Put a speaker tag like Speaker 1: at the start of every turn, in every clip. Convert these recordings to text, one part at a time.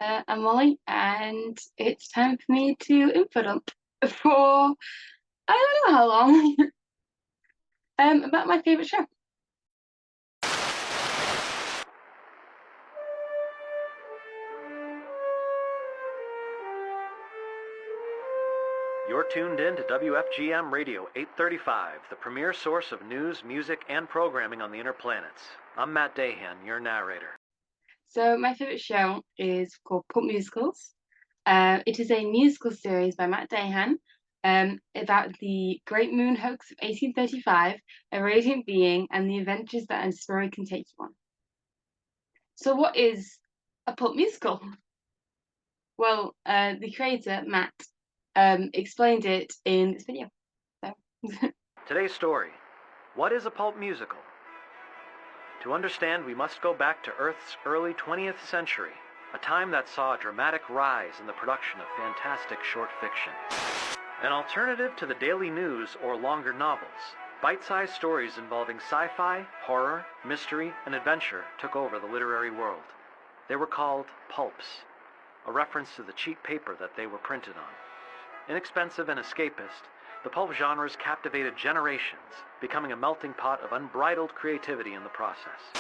Speaker 1: I'm Molly, and it's time for me to info dump for I don't know how long. About my favorite show.
Speaker 2: You're tuned in to WFGM Radio 835, the premier source of news, music, and programming on the inner planets. I'm Matt Dahan, your narrator.
Speaker 1: So my favorite show is called Pulp Musicals. It is a musical series by Matt Dahan, about the Great Moon Hoax of 1835, a radiant being, and the adventures that a story can take you on. So what is a pulp musical? Well, the creator Matt explained it in this video. So.
Speaker 2: Today's story: what is a pulp musical? To understand, we must go back to Earth's early 20th century, a time that saw a dramatic rise in the production of fantastic short fiction. An alternative to the daily news or longer novels, bite-sized stories involving sci-fi, horror, mystery, and adventure took over the literary world. They were called pulps, a reference to the cheap paper that they were printed on. Inexpensive and escapist, the pulp genres captivated generations, becoming a melting pot of unbridled creativity in the process.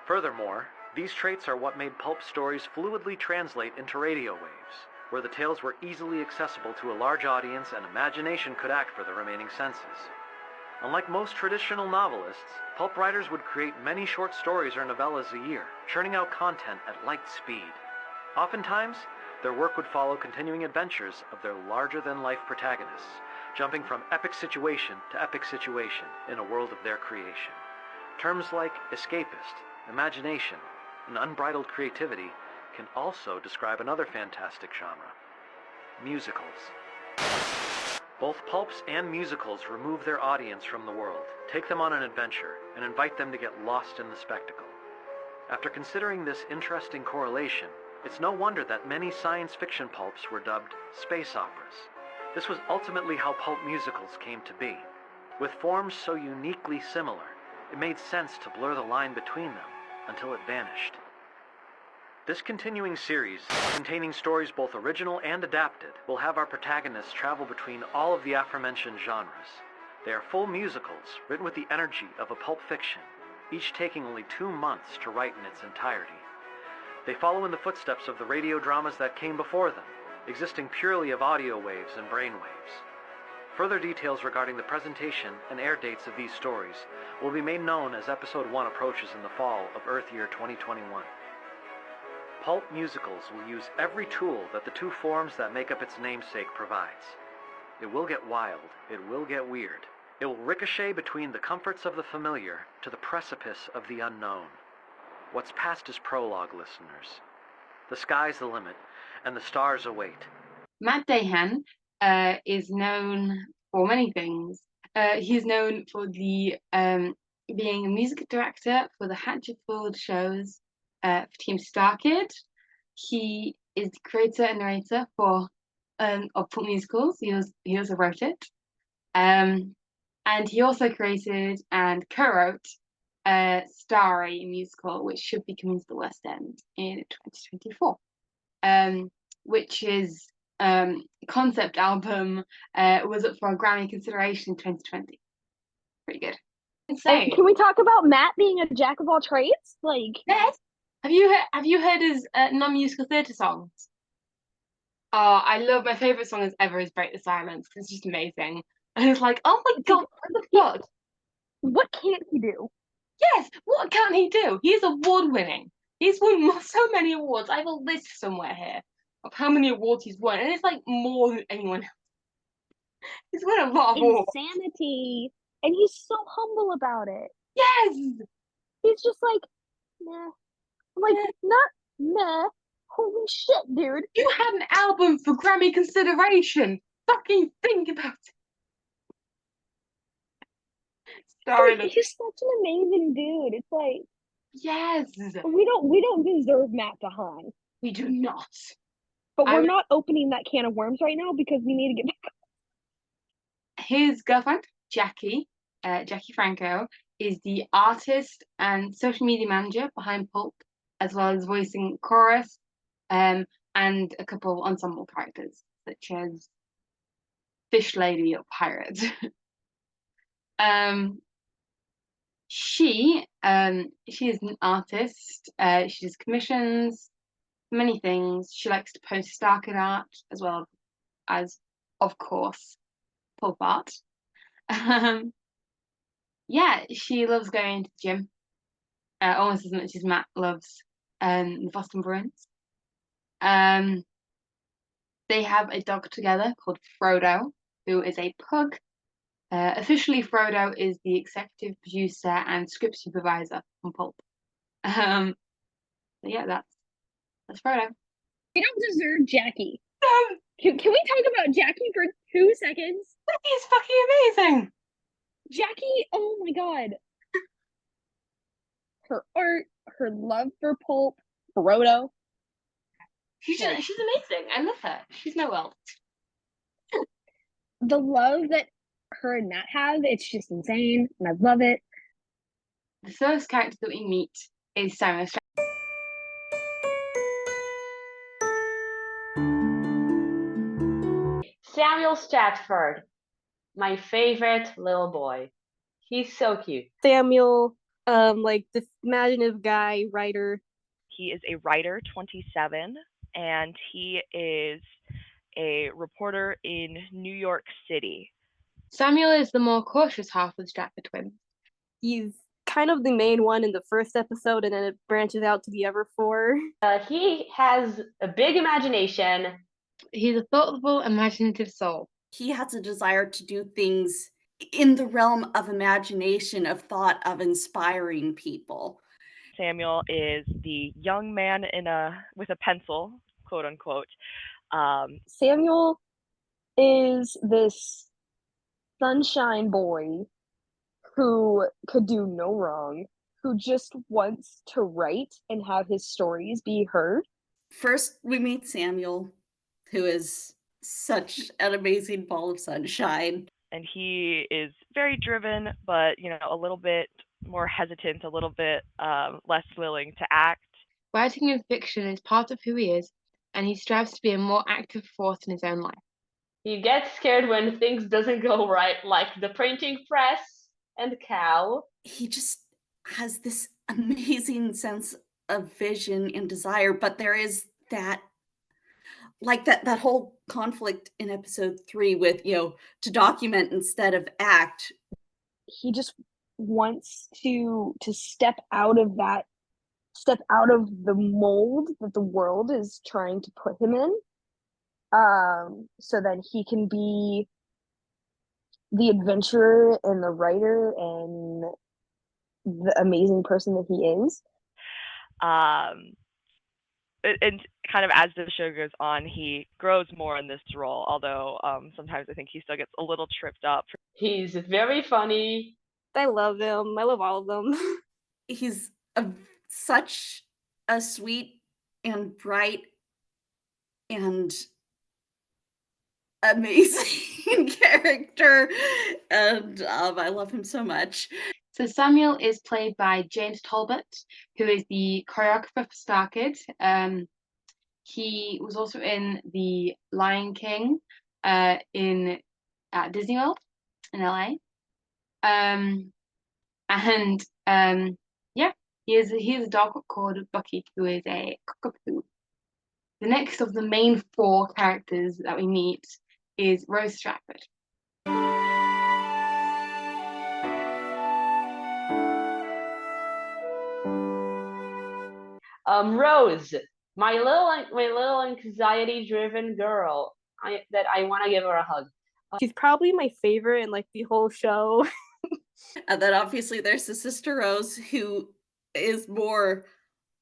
Speaker 2: Furthermore, these traits are what made pulp stories fluidly translate into radio waves, where the tales were easily accessible to a large audience and imagination could act for the remaining senses. Unlike most traditional novelists, pulp writers would create many short stories or novellas a year, churning out content at light speed. Oftentimes, their work would follow continuing adventures of their larger-than-life protagonists, jumping from epic situation to epic situation in a world of their creation. Terms like escapist, imagination, and unbridled creativity can also describe another fantastic genre: musicals. Both pulps and musicals remove their audience from the world, take them on an adventure, and invite them to get lost in the spectacle. After considering this interesting correlation, it's no wonder that many science fiction pulps were dubbed space operas. This was ultimately how pulp musicals came to be. With forms so uniquely similar, it made sense to blur the line between them until it vanished. This continuing series, containing stories both original and adapted, will have our protagonists travel between all of the aforementioned genres. They are full musicals, written with the energy of a pulp fiction, each taking only 2 months to write in its entirety. They follow in the footsteps of the radio dramas that came before them, existing purely of audio waves and brainwaves. Further details regarding the presentation and air dates of these stories will be made known as Episode 1 approaches in the fall of Earth Year 2021. Pulp musicals will use every tool that the two forms that make up its namesake provides. It will get wild, it will get weird. It will ricochet between the comforts of the familiar to the precipice of the unknown. What's past is prologue, listeners. The sky's the limit, and the stars await.
Speaker 1: Matt Dahan is known for many things. He's known for the being a music director for the Hatchetfield shows for Team Starkid. He is the creator and narrator for of Pulp Musicals. He also wrote it. And he also created and co-wrote Starry musical, which should be coming to the West End in 2024. Which is concept album was up for a Grammy consideration in 2020. Pretty good. Insane.
Speaker 3: Can we talk about Matt being a jack of all trades?
Speaker 1: Yes. Have you heard his non-musical theatre songs? Oh, I love my favourite song ever is Break the Silence. It's just amazing. And it's like, oh my god, what the fuck?
Speaker 3: What can't he do?
Speaker 1: Yes, what can he do? He's award-winning. He's won so many awards. I have a list somewhere here of how many awards he's won, and it's like more than anyone else. He's won a lot of awards.
Speaker 3: Insanity. And he's so humble about it.
Speaker 1: Yes!
Speaker 3: He's just like, meh. I'm like, not meh. Holy shit, dude.
Speaker 1: You had an album for Grammy consideration. Fucking think about it. Sorry.
Speaker 3: Like, he's such an amazing dude. It's like,
Speaker 1: yes.
Speaker 3: We don't deserve Matt Dahan.
Speaker 1: We do not.
Speaker 3: But we're not opening that can of worms right now because we need to get back.
Speaker 1: His girlfriend, Jackie Franco, is the artist and social media manager behind Pulp, as well as voicing chorus, and a couple of ensemble characters such as Fish Lady or Pirate. um, she is an artist. She does commissions, many things. She likes to post Starkid art as well as, of course, pulp art. Yeah, she loves going to the gym, almost as much as Matt loves the Boston Bruins. Um, they have a dog together called Frodo, who is a pug. Officially, Frodo is the executive producer and script supervisor on Pulp. Yeah, that's Frodo.
Speaker 3: We don't deserve Jackie. Can we talk about Jackie for 2 seconds?
Speaker 1: Jackie's fucking amazing.
Speaker 3: Jackie, oh my god. Her art, her love for Pulp, Frodo.
Speaker 1: She's amazing. I love her. She's no world.
Speaker 3: The love that her and Nat have, it's just insane, and I love it.
Speaker 1: The first character that we meet is Samuel
Speaker 4: Samuel Stratford, my favorite little boy. He's so cute.
Speaker 5: Samuel, like this imaginative guy, writer.
Speaker 6: He is a writer, 27, and he is a reporter in New York City.
Speaker 1: Samuel is the more cautious half of the Stratford twins.
Speaker 5: He's kind of the main one in the first episode, and then it branches out to the other 4.
Speaker 4: He has a big imagination.
Speaker 1: He's a thoughtful, imaginative soul.
Speaker 7: He has a desire to do things in the realm of imagination, of thought, of inspiring people.
Speaker 6: Samuel is the young man with a pencil, quote unquote.
Speaker 3: Samuel is this sunshine boy who could do no wrong, who just wants to write and have his stories be heard.
Speaker 7: First, we meet Samuel, who is such an amazing ball of sunshine.
Speaker 6: And he is very driven, but, a little bit more hesitant, a little bit less willing to act.
Speaker 1: Writing and fiction is part of who he is, and he strives to be a more active force in his own life.
Speaker 4: He gets scared when things doesn't go right, like the printing press and cow.
Speaker 7: He just has this amazing sense of vision and desire, but there is that whole conflict in episode 3 with, to document instead of act.
Speaker 3: He just wants to step out of the mold that the world is trying to put him in, so that he can be the adventurer and the writer and the amazing person that he is.
Speaker 6: And kind of as the show goes on, he grows more in this role, although sometimes I think he still gets a little tripped up.
Speaker 4: He's very funny.
Speaker 5: I love him. I love all of them.
Speaker 7: He's such a sweet and bright and amazing character, and I love him so much.
Speaker 1: So Samuel is played by James Talbot, who is the choreographer for Starkid. He was also in The Lion King at Disney World in LA. Yeah, he is a dog called Bucky, who is a cockapoo. The next of the main 4 characters that we meet is Rose Stratford.
Speaker 4: Rose, my little anxiety-driven girl. I want to give her a hug.
Speaker 5: She's probably my favorite in the whole show.
Speaker 7: And then obviously there's the sister Rose, who is more,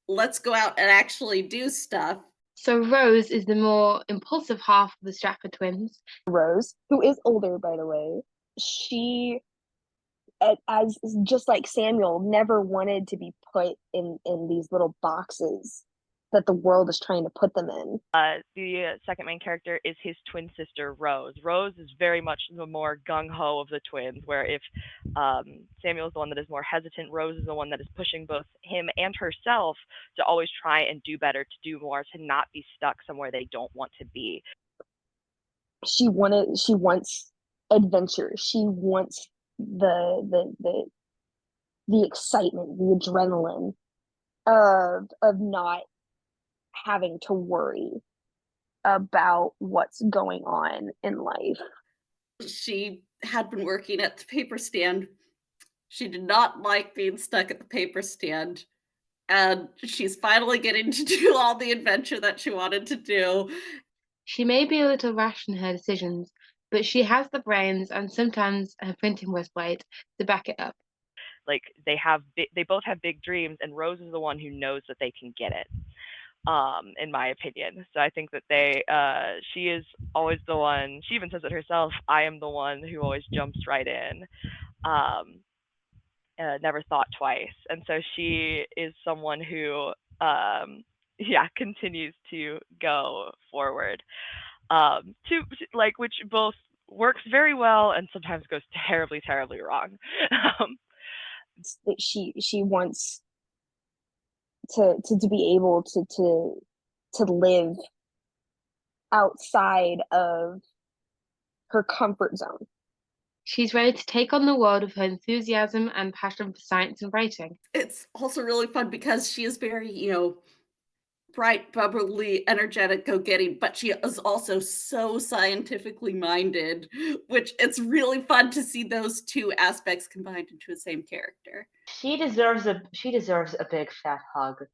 Speaker 7: let's go out and actually do stuff.
Speaker 1: So Rose is the more impulsive half of the Stratford twins.
Speaker 3: Rose, who is older, by the way, she, as just like Samuel, never wanted to be put in these little boxes that the world is trying to put them in.
Speaker 6: The second main character is his twin sister, Rose. Rose is very much the more gung-ho of the twins, where if Samuel is the one that is more hesitant, Rose is the one that is pushing both him and herself to always try and do better, to do more, to not be stuck somewhere they don't want to be.
Speaker 3: She wants adventure. She wants the excitement, the adrenaline of not having to worry about what's going on in life.
Speaker 7: She had been working at the paper stand. She did not like being stuck at the paper stand. And she's finally getting to do all the adventure that she wanted to do.
Speaker 1: She may be a little rash in her decisions, but she has the brains and sometimes her printing press blade to back it up.
Speaker 6: Like they both have big dreams, and Rose is the one who knows that they can get it. In my opinion. So I think that she is always the one, she even says it herself, I am the one who always jumps right in, never thought twice. And so she is someone who, continues to go forward, which both works very well and sometimes goes terribly, terribly wrong.
Speaker 3: She wants to be able to live outside of her comfort zone.
Speaker 1: She's ready to take on the world with her enthusiasm and passion for science and writing.
Speaker 7: It's also really fun because she is very, bright, bubbly, energetic, go-getting, but she is also so scientifically minded, which it's really fun to see those two aspects combined into the same character.
Speaker 4: She deserves a big fat hug.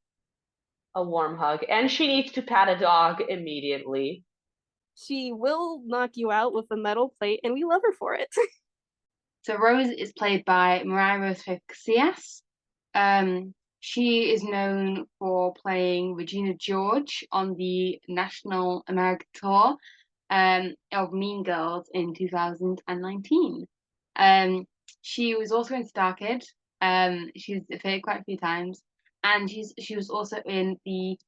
Speaker 4: A warm hug. And she needs to pat a dog immediately.
Speaker 5: She will knock you out with a metal plate, and we love her for it.
Speaker 1: So Rose is played by Mariah Rose. She is known for playing Regina George on the National American tour of Mean Girls in 2019. She was also in Star Kid. She's appeared quite a few times, and she was also in the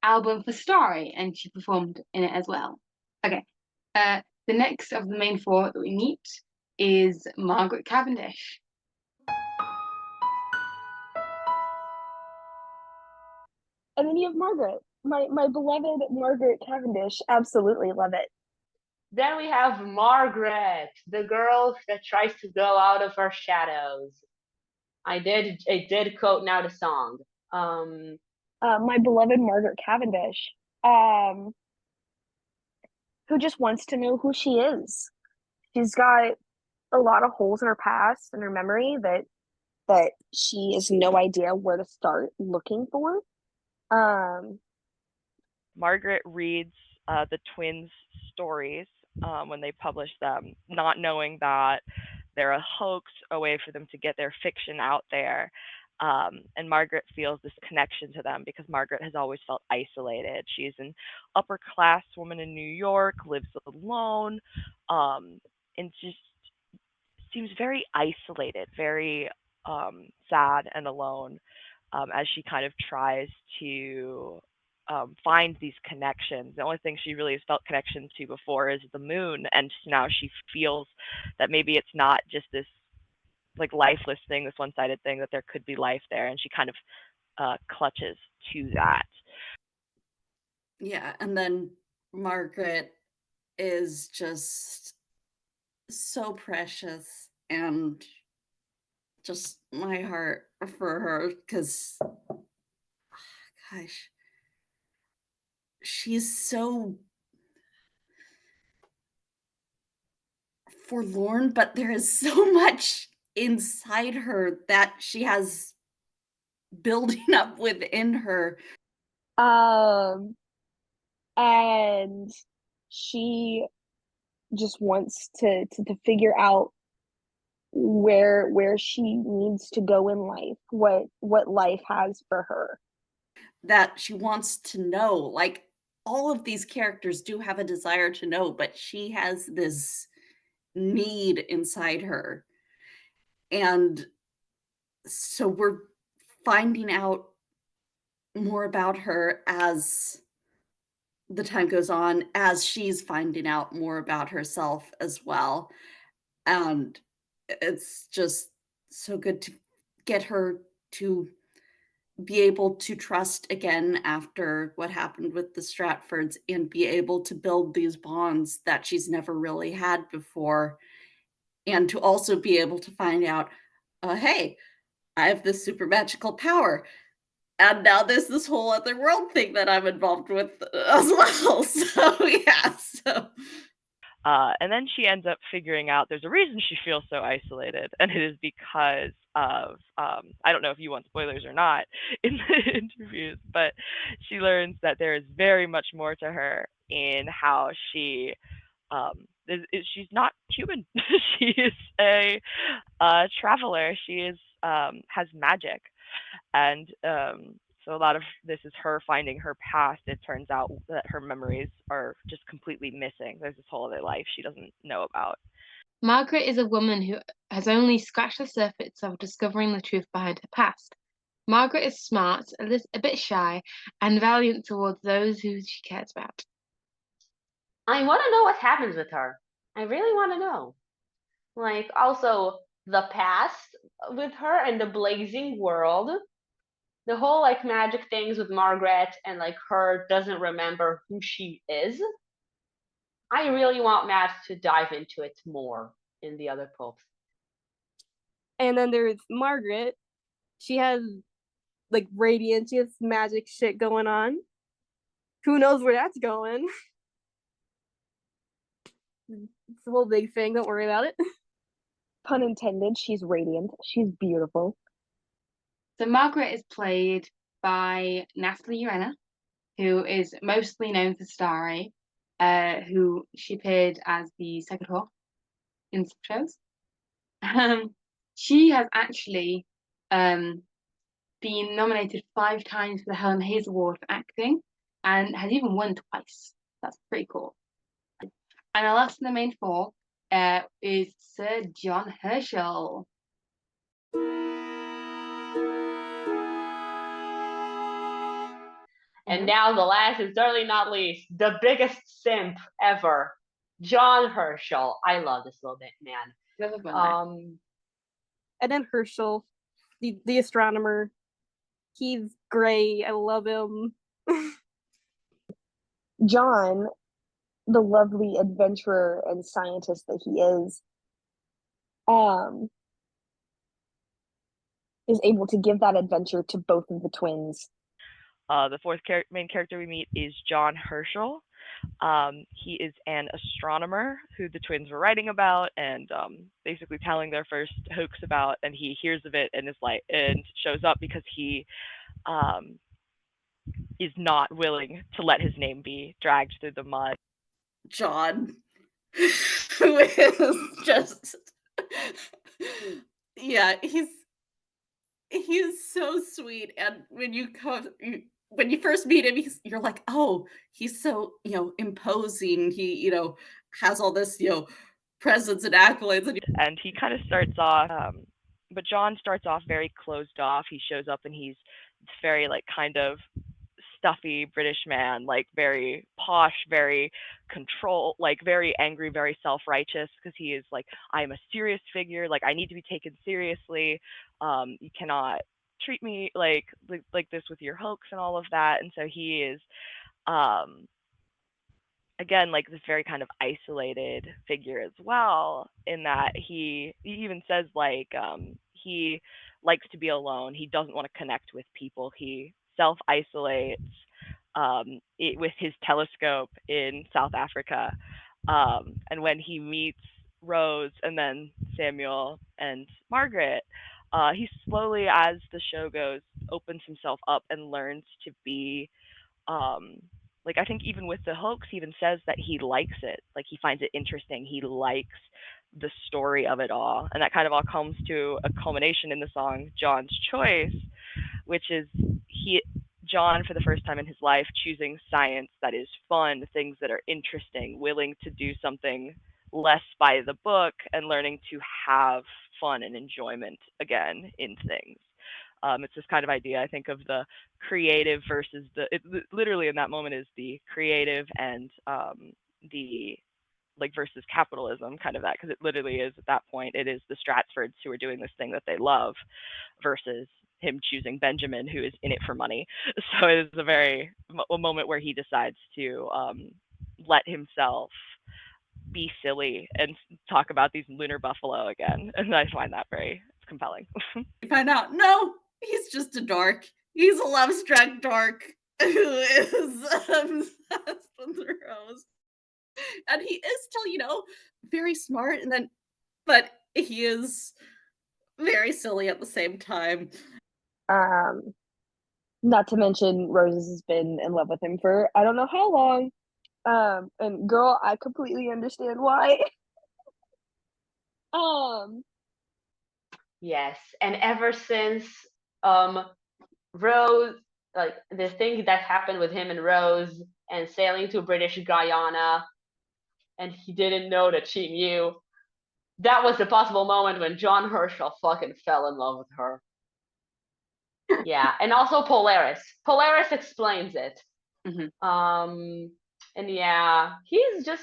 Speaker 1: album for Starry, and she performed in it as well. Okay, the next of the main four that we meet is Margaret Cavendish.
Speaker 3: And then you have Margaret, my beloved Margaret Cavendish. Absolutely love it.
Speaker 4: Then we have Margaret, the girl that tries to go out of her shadows. I did quote now the song.
Speaker 3: My beloved Margaret Cavendish, who just wants to know who she is. She's got a lot of holes in her past and her memory that she has no idea where to start looking for.
Speaker 6: Margaret reads the twins' stories when they publish them, not knowing that they're a hoax, a way for them to get their fiction out there. And Margaret feels this connection to them because Margaret has always felt isolated. She's an upper class woman in New York, lives alone, and just seems very isolated, very sad and alone as she kind of tries to find these connections. The only thing she really has felt connection to before is the moon, and now she feels that maybe it's not just this like lifeless thing, this one-sided thing, that there could be life there, and she kind of clutches to that.
Speaker 7: Yeah, and then Margaret is just so precious, and just my heart for her, because gosh, she's so forlorn, but there is so much inside her that she has building up within her.
Speaker 3: And she just wants to figure out where she needs to go in life, what life has for her.
Speaker 7: That she wants to know, like all of these characters do have a desire to know, but she has this need inside her. And so we're finding out more about her as the time goes on, as she's finding out more about herself as well. And it's just so good to get her to be able to trust again after what happened with the Stratfords and be able to build these bonds that she's never really had before. And to also be able to find out, hey, I have this super magical power. And now there's this whole other world thing that I'm involved with as well. So, yeah. So,
Speaker 6: And then she ends up figuring out there's a reason she feels so isolated, and it is because of I don't know if you want spoilers or not in the interviews, but she learns that there is very much more to her in how she she's not human. She is a traveler. She is has magic, and so a lot of this is her finding her past. It turns out that her memories are just completely missing. There's this whole other life she doesn't know about.
Speaker 1: Margaret is a woman who has only scratched the surface of discovering the truth behind her past. Margaret is smart, a bit shy, and valiant towards those who she cares about.
Speaker 4: I want to know what happens with her. I really want to know. Like, also, the past with her and the blazing world. The whole, like, magic things with Margaret and, like, her doesn't remember who she is. I really want Matt to dive into it more in the other pulps.
Speaker 5: And then there's Margaret. She has like radiant, she has magic shit going on. Who knows where that's going? It's a whole big thing. Don't worry about it.
Speaker 3: Pun intended. She's radiant. She's beautiful.
Speaker 1: So Margaret is played by Natalie Urena, who is mostly known for Starry, who she appeared as the second Hawk in some shows. She has actually been nominated 5 times for the Helen Hayes Award for acting and has even won twice. That's pretty cool. And our last in the main 4 is Sir John Herschel.
Speaker 4: And now the last and certainly not least, the biggest simp ever, John Herschel. I love this little bit, man.
Speaker 5: And then Herschel, the astronomer. He's great. I love him.
Speaker 3: John, the lovely adventurer and scientist that he is able to give that adventure to both of the twins.
Speaker 6: The fourth main character we meet is John Herschel. He is an astronomer who the twins were writing about and basically telling their first hoax about, and he hears of it and is like, and shows up because he is not willing to let his name be dragged through the mud.
Speaker 7: John, who is just, yeah, he's so sweet. And when you first meet him, you're like, oh, he's so, imposing. He, has all this, presence and accolades.
Speaker 6: And he kind of starts off, but John starts off very closed off. He shows up and he's very like kind of stuffy British man, like very posh, very like very angry, very self-righteous, because he is like, I am a serious figure, like I need to be taken seriously. You cannot treat me like this with your hoax and all of that. And so he is again like this very kind of isolated figure as well, in that he even says like he likes to be alone. He doesn't want to connect with people. He self-isolates with his telescope in South Africa. And when he meets Rose and then Samuel and Margaret, he slowly, as the show goes, opens himself up and learns to be like, I think even with the hoax, he even says that he likes it. Like, he finds it interesting. He likes the story of it all. And that kind of all comes to a culmination in the song John's Choice, which is John, for the first time in his life, choosing science that is fun, things that are interesting, willing to do something less by the book, and learning to have fun and enjoyment again in things. It's this kind of idea, I think, of the creative versus literally in that moment is the creative and the like versus capitalism, kind of that, because it literally is at that point, it is the Stratfords who are doing this thing that they love versus him choosing Benjamin, who is in it for money. So it is a moment where he decides to let himself be silly and talk about these lunar buffalo again, and I find that very compelling.
Speaker 7: You find out, no, he's just a dork. He's a love-struck dork who is obsessed with the rose. And he is still, very smart, but he is very silly at the same time.
Speaker 3: Not to mention Rose has been in love with him for I don't know how long. And girl, I completely understand why.
Speaker 4: Yes, and ever since Rose, like the thing that happened with him and Rose and sailing to British Guyana, and he didn't know that she knew, that was the possible moment when John Herschel fucking fell in love with her. Yeah, and also Polaris. Polaris explains it. And yeah, he's a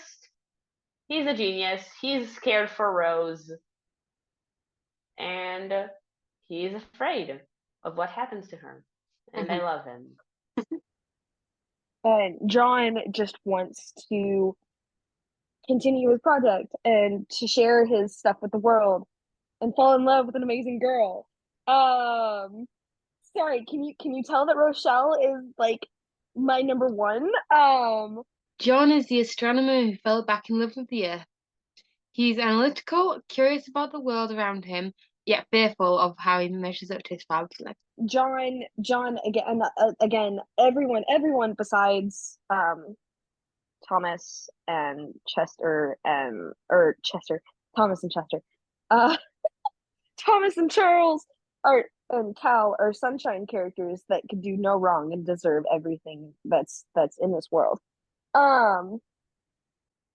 Speaker 4: genius. He's scared for Rose. And he's afraid of what happens to her. And I love him.
Speaker 3: And John just wants to continue his project and to share his stuff with the world and fall in love with an amazing girl. Sorry, can you tell that Rochelle is like my number one?
Speaker 1: John is the astronomer who fell back in love with the Earth. He's analytical, curious about the world around him, yet fearful of how he measures up to his father's life.
Speaker 3: John again, everyone besides Thomas and Chester Thomas and Chester. Thomas and Charles and Cal are sunshine characters that could do no wrong and deserve everything that's in this world.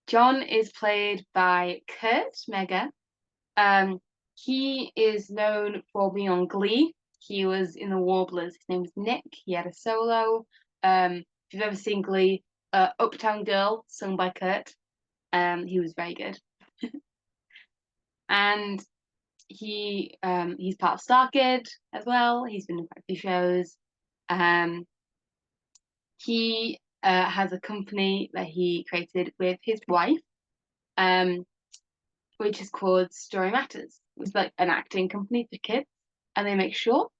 Speaker 1: John is played by Kurt Meagher. He is known for being on Glee. He was in the Warblers. His name's Nick. He had a solo. If you've ever seen Glee, Uptown Girl, sung by Kurt. He was very good. And he's part of Starkid as well. He's been in quite a few shows. He has a company that he created with his wife, which is called Story Matters. It's like an acting company for kids, and they make short,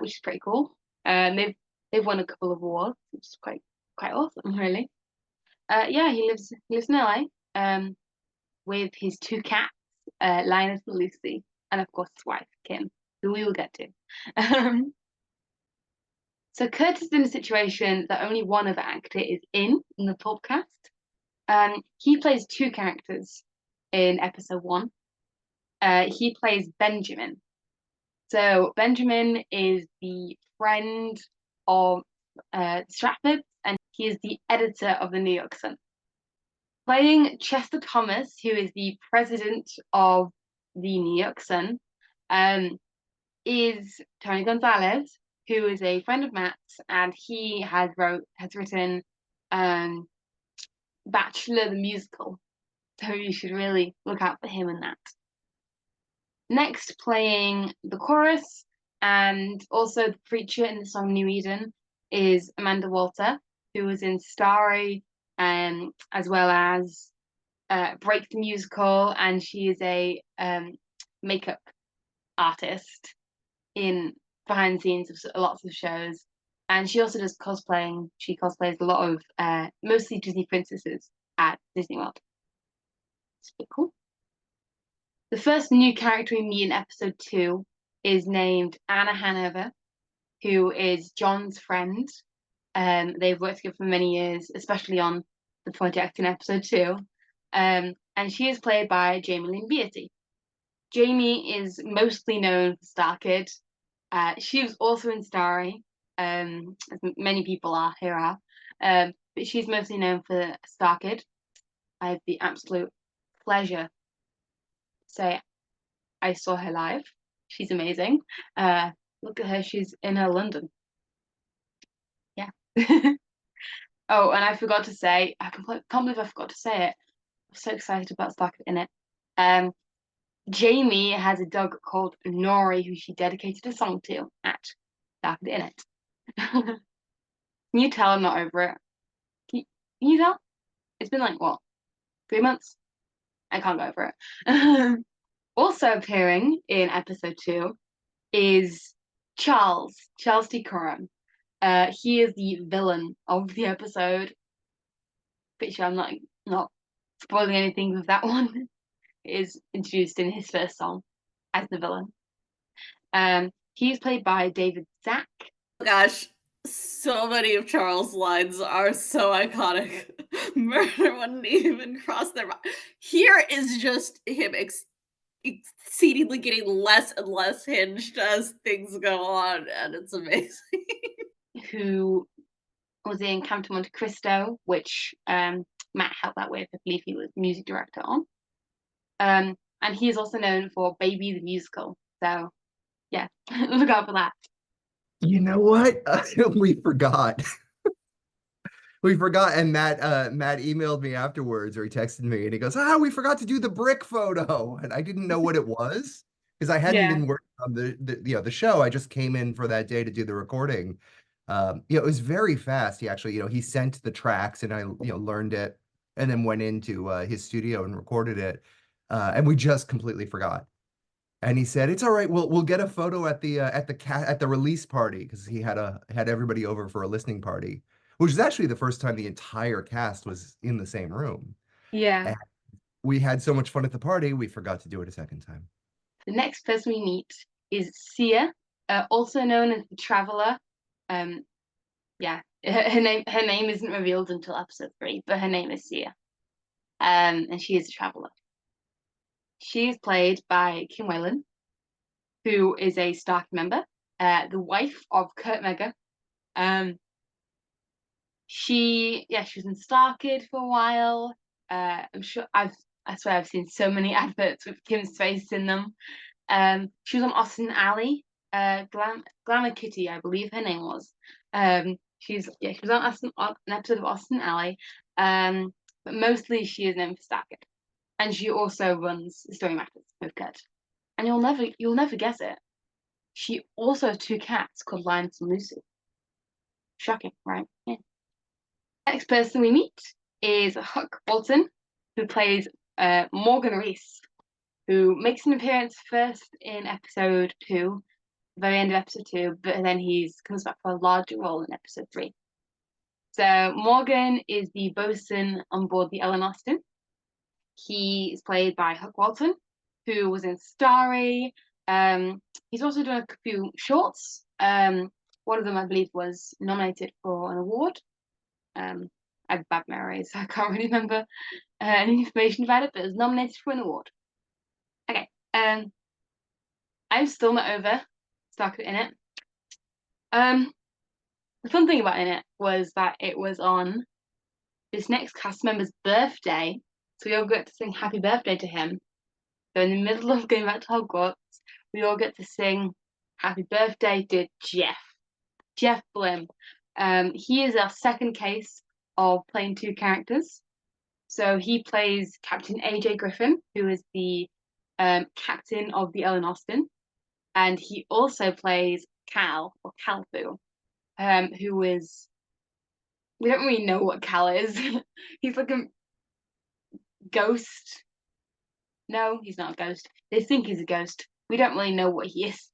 Speaker 1: which is pretty cool. They've won a couple of awards, which is quite awesome, really. Yeah, he lives in LA, with his two cats, Linus and Lucy, and of course his wife Kim, who we will get to. So Kurt is in a situation that only one other actor is in the Pulp cast. He plays two characters in episode 1. He plays Benjamin. So Benjamin is the friend of Stratford, and he is the editor of the New York Sun. Playing Chester Thomas, who is the president of the New York Sun, is Tony Gonzalez, who is a friend of Matt's, and he has written Bachelor the Musical. So you should really look out for him in that. Next, playing the chorus and also the preacher in the song New Eden is Amanda Walter, who was in Starry, as well as Break the Musical, and she is a makeup artist in behind the scenes of lots of shows. And she also does cosplaying. She cosplays a lot of mostly Disney princesses at Disney World. It's pretty cool. The first new character we meet in episode 2 is named Anna Hanover, who is John's friend. They've worked together for many years, especially on the project in episode 2. And she is played by Jamie Lynn Beatty. Jamie is mostly known for Starkid. She was also in Starry, as many people are. But she's mostly known for Starkid. I have the absolute pleasure to say I saw her live. She's amazing. Look at her, she's in her London. Yeah. Oh, and I forgot to say, can't believe I forgot to say it. I'm so excited about Starkid in it. Jamie has a dog called Nori, who she dedicated a song to at Starkid in it. Can you tell I'm not over it? Can you tell? It's been like, what, 3 months? I can't go over it. Also appearing in episode 2 is Charles T. Curran. He is the villain of the episode. Pretty sure I'm not spoiling anything with that one. Is introduced in his first song as the villain. He's played by David Zack.
Speaker 7: Oh gosh, so many of Charles' lines are so iconic. Murder wouldn't even cross their mind. Here is just him exceedingly getting less and less hinged as things go on, and it's amazing.
Speaker 1: Who was in Count of Monte Cristo, which Matt helped out with. I believe he was music director on. And he is also known for Baby the Musical. So, yeah, look out for that.
Speaker 8: You know what? We forgot. We forgot, and Matt emailed me afterwards, or he texted me, and he goes, we forgot to do the brick photo. And I didn't know what it was, because I hadn't been working on the show. I just came in for that day to do the recording. It was very fast. He actually, he sent the tracks, and I, learned it, and then went into his studio and recorded it. And we just completely forgot. And he said, "It's all right. We'll get a photo at the release party," because he had everybody over for a listening party, which is actually the first time the entire cast was in the same room.
Speaker 1: Yeah.
Speaker 8: And we had so much fun at the party, we forgot to do it a second time.
Speaker 1: The next person we meet is Sia, also known as the Traveler. Yeah, her name isn't revealed until episode 3, but her name is Sia. And she is a Traveler. She is played by Kim Whalen, who is a Stark member, the wife of Kurt Megger. She was in Starkid for a while. I'm sure I swear I've seen so many adverts with Kim's face in them. She was on Austin Alley, Glamour Kitty, I believe her name was. She was on an episode of Austin Alley. But mostly she is known for Starkid. And she also runs Story Matters with Kurt. And you'll never guess it. She also has 2 cats called Linus and Lucy. Shocking, right? Yeah. Next person we meet is Huck Walton, who plays Morgan Reese, who makes an appearance first in episode 2, the very end of episode 2, but then he comes back for a larger role in episode 3. So Morgan is the bosun on board the Ellen Austin. He is played by Huck Walton, who was in Starry. He's also done a few shorts. One of them, I believe, was nominated for an award. I have bad memory, so I can't really remember any information about it, but it was nominated for an award. Okay. I'm still not over Starkid in it. The fun thing about in it was that it was on this next cast member's birthday, so we all get to sing happy birthday to him. So in the middle of going back to Hogwarts, we all get to sing happy birthday to Jeff Blim. He is our second case of playing 2 characters. So he plays Captain AJ Griffin, who is the captain of the Ellen Austin, and he also plays Cal, or Calfu, who is, we don't really know what Cal is. He's like a ghost. No, he's not a ghost. They think he's a ghost. We don't really know what he is.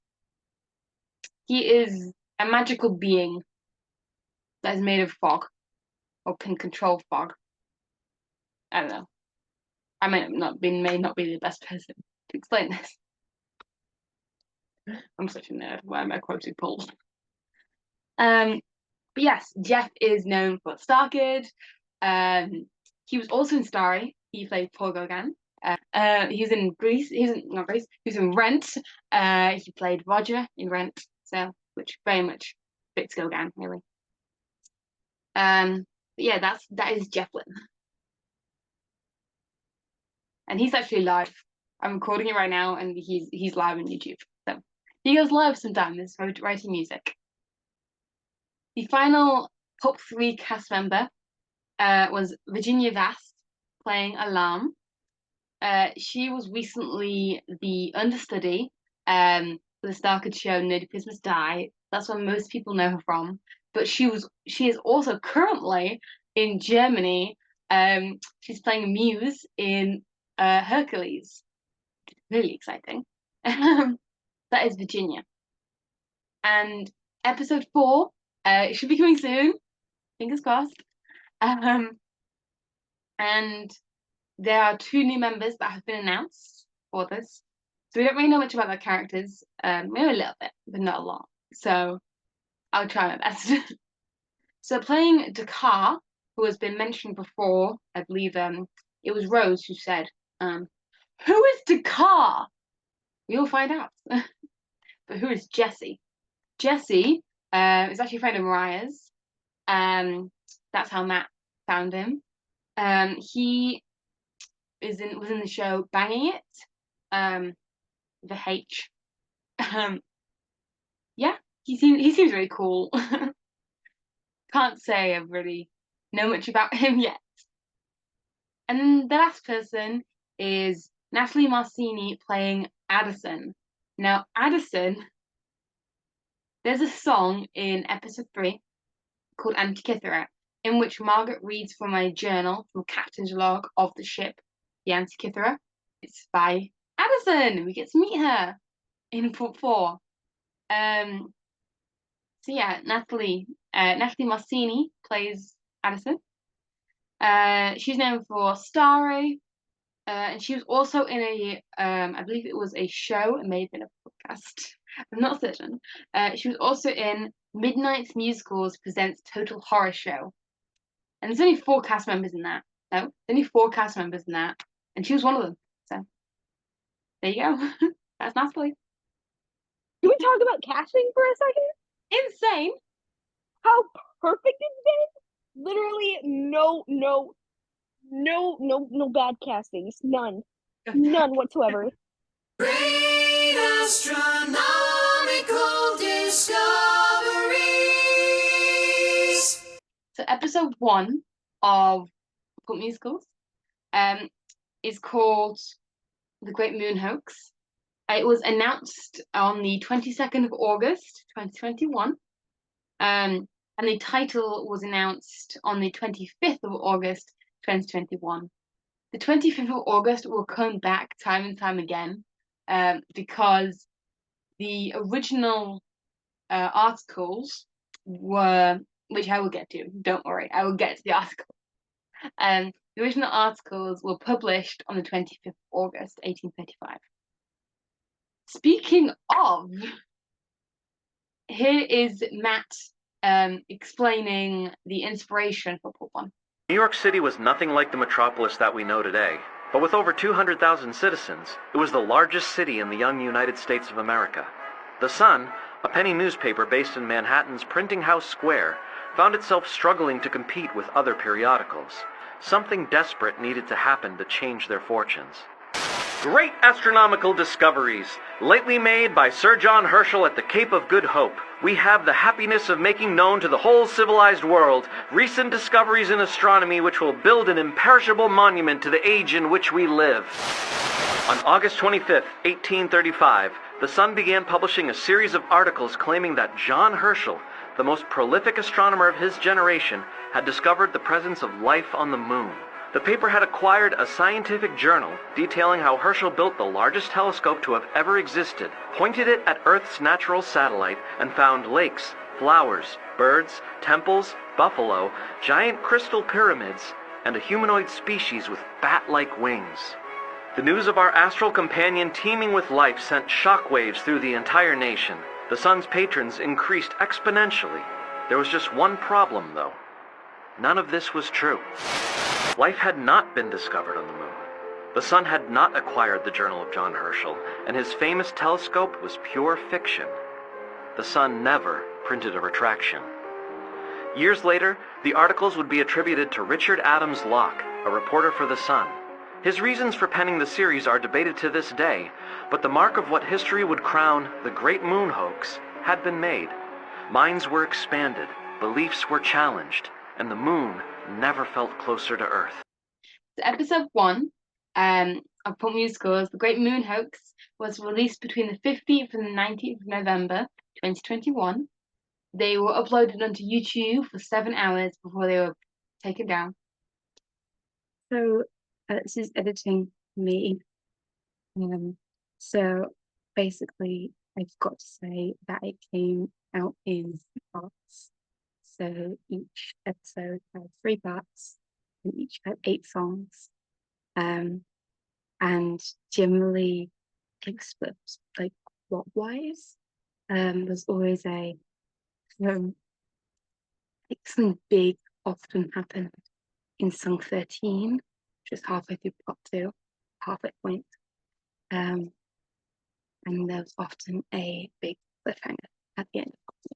Speaker 1: He is a magical being that is made of fog, or can control fog. I don't know. I may not be the best person to explain this. I'm such a nerd. Why am I quoting Paul? But yes, Jeff is known for Starkid. He was also in Starry. He played Paul Gauguin. He was in Grease. He was in Rent. He played Roger in Rent. So, which very much fits Gauguin, really. But yeah, that is Jeff Lynn. And he's actually live. I'm recording it right now, and he's live on YouTube. So He goes live sometimes writing music. The final Pulp 3 cast member was Virginia Vast playing Alarm. She was recently the understudy for the Star Kid show Nerdy Kids Must Die. That's where most people know her from. But she is also currently in Germany. She's playing Muse in Hercules. Really exciting. That is Virginia. And episode 4 it should be coming soon. Fingers crossed. And there are 2 new members that have been announced for this. So we don't really know much about their characters. Maybe a little bit, but not a lot. So I'll try my best. So playing Dakar, who has been mentioned before, I believe it was Rose who said, who is Dakar? We'll find out. But who is Jesse? Jesse is actually a friend of Mariah's. That's how Matt found him. He was in the show Banging It, the H. Yeah, he seems really cool. Can't say I really know much about him yet. And then the last person is Natalie Marcini playing Addison. Now, Addison, there's a song in episode 3 called Antitha, in which Margaret reads from a journal from a captain's log of the ship, the Antitha. It's by Addison. We get to meet her in Pulp 4. So yeah, Natalie Marcini plays Addison. She's known for Starry, and she was also in a I believe it was a show. It may have been a podcast. I'm not certain. She was also in Midnight Musicals Presents Total Horror Show. And there's only 4 cast members in that. No, there's only 4 cast members in that. And she was one of them. So there you go. That's Natalie.
Speaker 3: Can we talk about casting for a second?
Speaker 1: Insane.
Speaker 3: How perfect it's been. Literally no bad castings. None whatsoever.
Speaker 9: Great astronomical discoveries.
Speaker 1: So episode 1 of Pulp Musicals is called The Great Moon Hoax. It was announced on the 22nd of August 2021. And the title was announced on the 25th of August 2021. The 25th of August will come back time and time again because the original articles were, which I will get to, don't worry, I will get to the article. The original articles were published on the 25th of August 1835. Speaking of, here is Matt explaining the inspiration for Pulp 1.
Speaker 2: New York City was nothing like the metropolis that we know today, but with over 200,000 citizens, it was the largest city in the young United States of America. The Sun, a penny newspaper based in Manhattan's Printing House Square, found itself struggling to compete with other periodicals. Something desperate needed to happen to change their fortunes. Great astronomical discoveries, lately made by Sir John Herschel at the Cape of Good Hope. We have the happiness of making known to the whole civilized world recent discoveries in astronomy which will build an imperishable monument to the age in which we live. On August 25th, 1835, the Sun began publishing a series of articles claiming that John Herschel, the most prolific astronomer of his generation, had discovered the presence of life on the moon. The paper had acquired a scientific journal detailing how Herschel built the largest telescope to have ever existed, pointed it at Earth's natural satellite, and found lakes, flowers, birds, temples, buffalo, giant crystal pyramids, and a humanoid species with bat-like wings. The news of our astral companion teeming with life sent shockwaves through the entire nation. The Sun's patrons increased exponentially. There was just one problem, though. None of this was true. Life had not been discovered on the moon. The Sun had not acquired the journal of John Herschel, and his famous telescope was pure fiction. The Sun never printed a retraction. Years later, the articles would be attributed to Richard Adams Locke, a reporter for the Sun. His reasons for penning the series are debated to this day, but the mark of what history would crown the Great Moon Hoax had been made. Minds were expanded, beliefs were challenged, and the moon never felt closer to Earth.
Speaker 1: So episode 1 of Pulp Musicals, The Great Moon Hoax, was released between the 15th and the 19th of November 2021. They were uploaded onto YouTube for 7 hours before they were taken down. So this is editing me. So basically, I've got to say that it came out in parts. So each episode had 3 parts, and each had 8 songs. And generally, it was split like plot-wise. There's always like something big often happened in song 13, which is halfway through plot 2, halfway point. And there was often a big cliffhanger at the end of plot 2.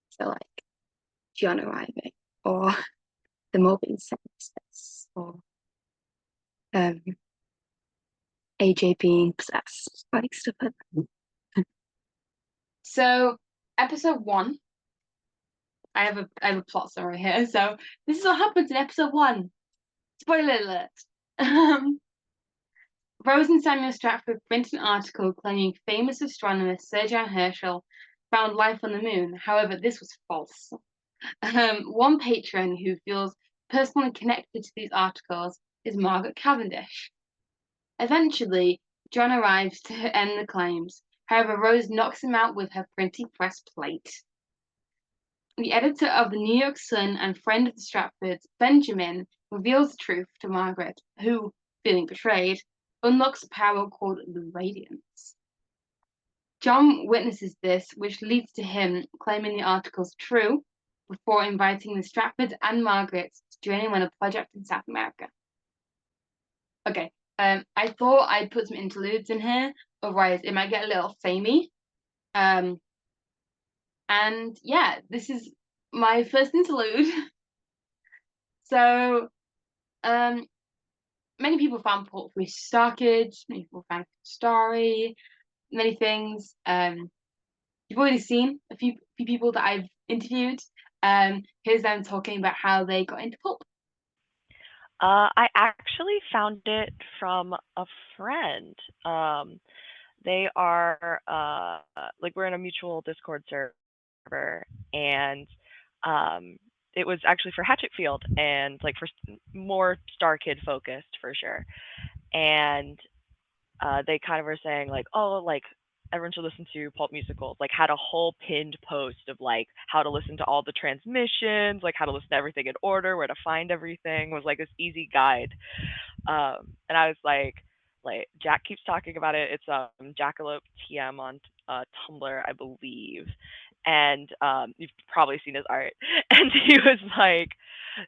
Speaker 1: So like John arriving, or the mole being sent to space, or AJ being possessed, like stuff like that. So episode 1, I have a plot summary here. So this is what happens in episode 1. Spoiler alert. Rose and Samuel Stratford printed an article claiming famous astronomer Sir John Herschel found life on the moon. However, this was false. One patron who feels personally connected to these articles is Margaret Cavendish. Eventually, John arrives to end the claims. However, Rose knocks him out with her printing press plate. The editor of the New York Sun and friend of the Stratfords, Benjamin, reveals the truth to Margaret, who, feeling betrayed, unlocks a power called the Radiance. John witnesses this, which leads to him claiming the articles true before inviting the Stratfords and Margaret to join him on a project in South America. Okay, I thought I'd put some interludes in here, otherwise it might get a little samey. And yeah, this is my first interlude. So, many people found Pulp through Starkage, many people found Story, many things. You've already seen a few people that I've interviewed. Here's them talking about how they got into Pulp.
Speaker 6: I actually found it from a friend. They are like, we're in a mutual Discord server, and it was actually for Hatchetfield and like for more Star Kid focused for sure. And they kind of were saying like, oh, like everyone should listen to Pulp Musicals, like had a whole pinned post of like how to listen to all the transmissions, like how to listen to everything in order, where to find everything, was like this easy guide. And I was like Jack keeps talking about it. It's Jackalope TM on Tumblr, I believe. And you've probably seen his art. And he was like,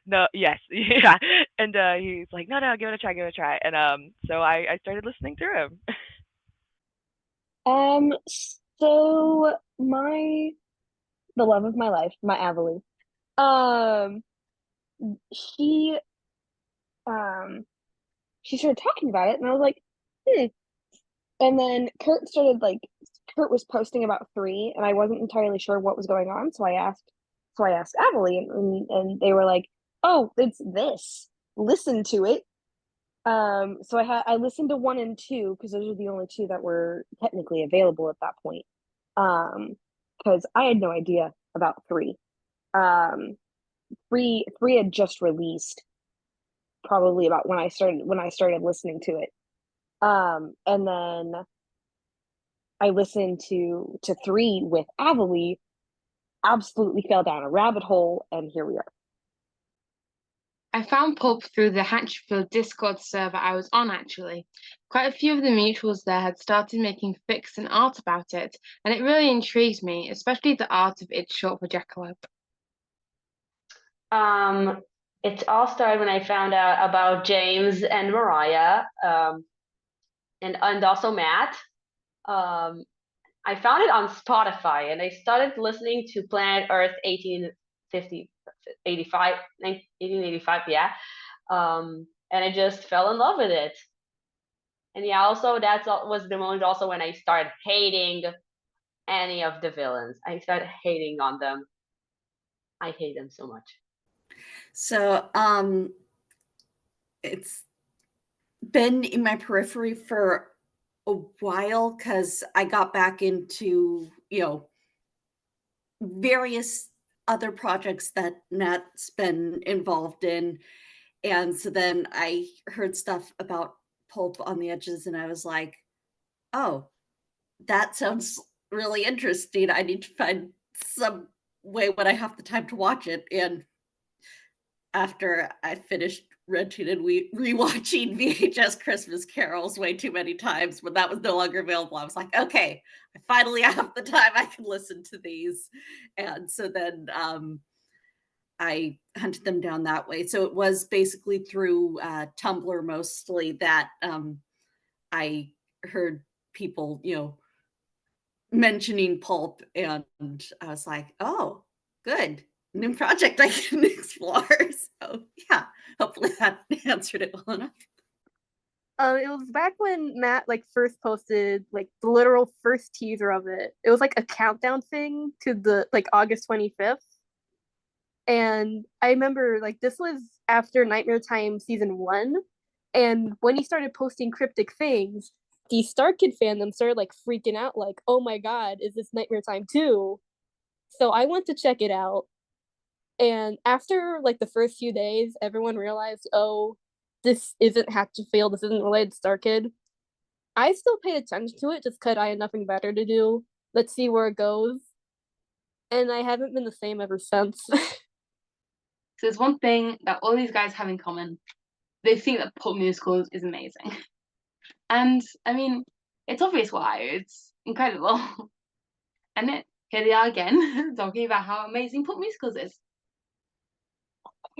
Speaker 6: no, yes, yeah. And he's like, no, give it a try. And so I started listening through him.
Speaker 3: So the love of my life, my Avalie, she started talking about it, and I was like, And then Kurt was posting about 3, and I wasn't entirely sure what was going on, so I asked Avalie, and they were like, oh, it's this. Listen to it. So I listened to 1 and 2 because those are the only 2 that were technically available at that point. Because I had no idea about 3. 3 had just released, probably about when I started listening to it. And then I listened to 3 with Avalie, absolutely fell down a rabbit hole, and here we are.
Speaker 1: I found Pulp through the Hatchetfield Discord server I was on, actually. Quite a few of the mutuals there had started making fics and art about it, and it really intrigued me, especially the art of It's Short for Jackalope.
Speaker 4: It all started when I found out about James and Mariah, and also Matt. I found it on Spotify, and I started listening to Planet Earth 1885, yeah. and I just fell in love with it. And yeah, also was the moment also when I started hating any of the villains. I started hating on them. I hate them so much.
Speaker 7: So it's been in my periphery for a while because I got back into, various other projects that Nat's been involved in. And so then I heard stuff about Pulp on the Edges, and I was like, oh, that sounds really interesting. I need to find some way when I have the time to watch it. And after I finished renting and rewatching VHS Christmas carols way too many times when that was no longer available, I was like, okay, I finally have the time I can listen to these. And so then I hunted them down that way. So it was basically through Tumblr mostly that I heard people, mentioning Pulp, and I was like, oh, good. New project I can explore. So yeah, hopefully that answered it well enough.
Speaker 5: It was back when Matt like first posted like the literal first teaser of it. It was like a countdown thing to the like August 25th. And I remember like this was after Nightmare Time season 1. And when he started posting cryptic things, the Star Kid fandom started like freaking out, like, oh my god, is this Nightmare Time 2? So I went to check it out. And after like the first few days, everyone realized, oh, this isn't Hatchetfield, this isn't related to Star Kid. I still paid attention to it just because I had nothing better to do. Let's see where it goes. And I haven't been the same ever since.
Speaker 1: So there's one thing that all these guys have in common. They think that Pulp Musicals is amazing. And I mean, it's obvious why. It's incredible. And here they are again, talking about how amazing Pulp Musicals is.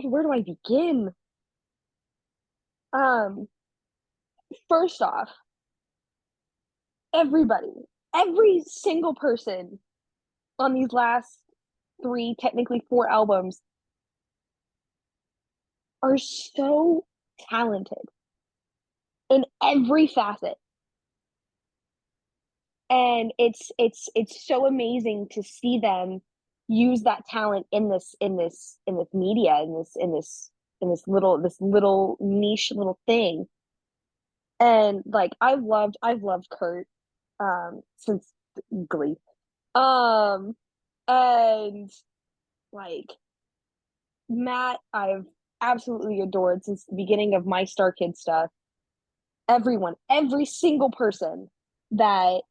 Speaker 3: Where do I begin? First off, every single person on these last 3, technically 4 albums are so talented in every facet. And it's so amazing to see them use that talent in this media, in this little niche little thing. And like I've loved Kurt since Glee. And like Matt, I've absolutely adored since the beginning of my Star Kid stuff. Every single person that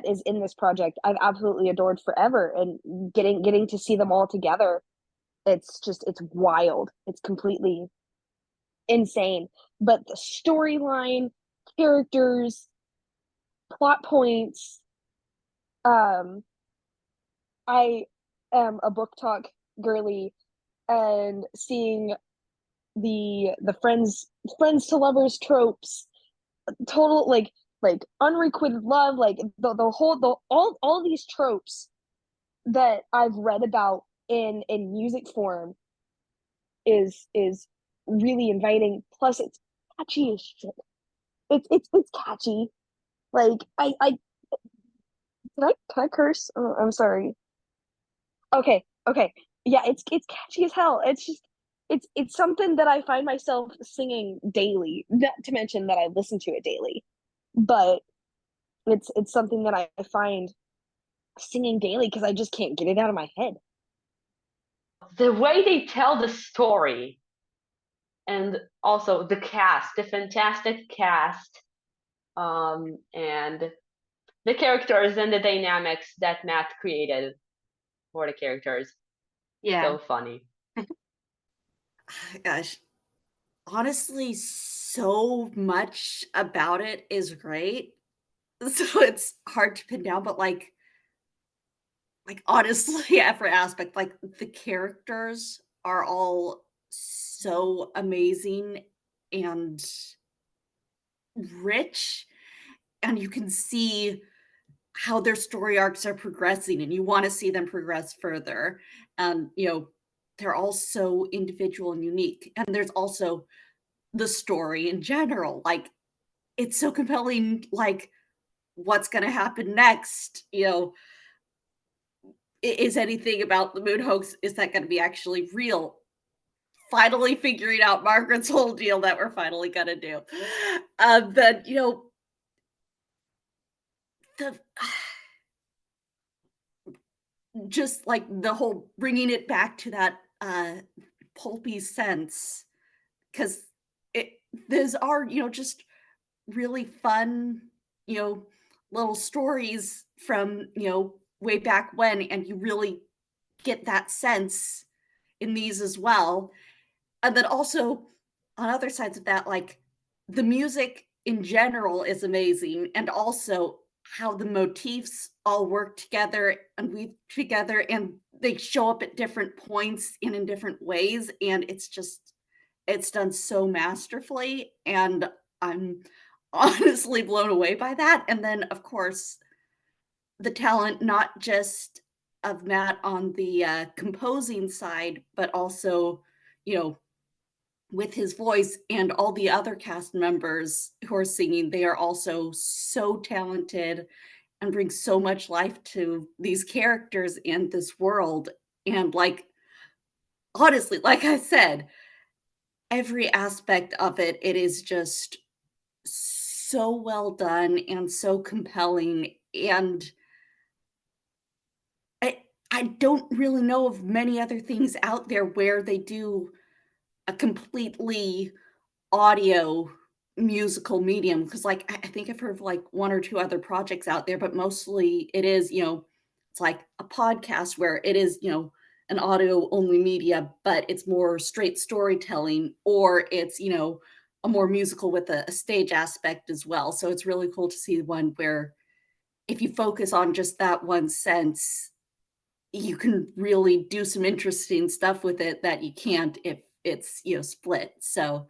Speaker 3: is in this project, I've absolutely adored forever. And getting to see them all together, it's wild. It's completely insane. But the storyline, characters, plot points, I am a book talk girly, and seeing the friends to lovers tropes, total like unrequited love, like all these tropes that I've read about in music form is really inviting. Plus it's catchy as shit. It's catchy. Like I can I curse? Oh, I'm sorry. Okay. Yeah, it's catchy as hell. It's just it's something that I find myself singing daily. Not to mention that I listen to it daily, but it's something that I find singing daily because I just can't get it out of my head.
Speaker 4: The way they tell the story, and also the cast, the fantastic cast, and the characters and the dynamics that Matt created for the characters.
Speaker 1: Yeah.
Speaker 4: So funny.
Speaker 7: Gosh, honestly, so much about it is great. So it's hard to pin down, but like honestly, every aspect, like the characters are all so amazing and rich, and you can see how their story arcs are progressing, and you want to see them progress further. And they're all so individual and unique. And there's also the story in general. Like, it's so compelling, like, what's going to happen next? Is anything about the moon hoax, is that going to be actually real? Finally figuring out Margaret's whole deal that we're finally going to do. Then, the just like the whole bringing it back to that pulpy sense, because those are just really fun little stories from way back when, and you really get that sense in these as well. And then also on other sides of that, like, the music in general is amazing, and also how the motifs all work together and weave together, and they show up at different points and in different ways, and it's done so masterfully, and I'm honestly blown away by that. And then, of course, the talent, not just of Matt on the composing side, but also, with his voice, and all the other cast members who are singing. They are also so talented and bring so much life to these characters and this world. And, like, honestly, like I said, every aspect of it is just so well done and so compelling. And I don't really know of many other things out there where they do a completely audio musical medium, because, like, I think I've heard of like one or two other projects out there, but mostly it is it's like a podcast where it is an audio only media, but it's more straight storytelling, or it's a more musical with a stage aspect as well. So it's really cool to see one where, if you focus on just that one sense, you can really do some interesting stuff with it that you can't if it's split. So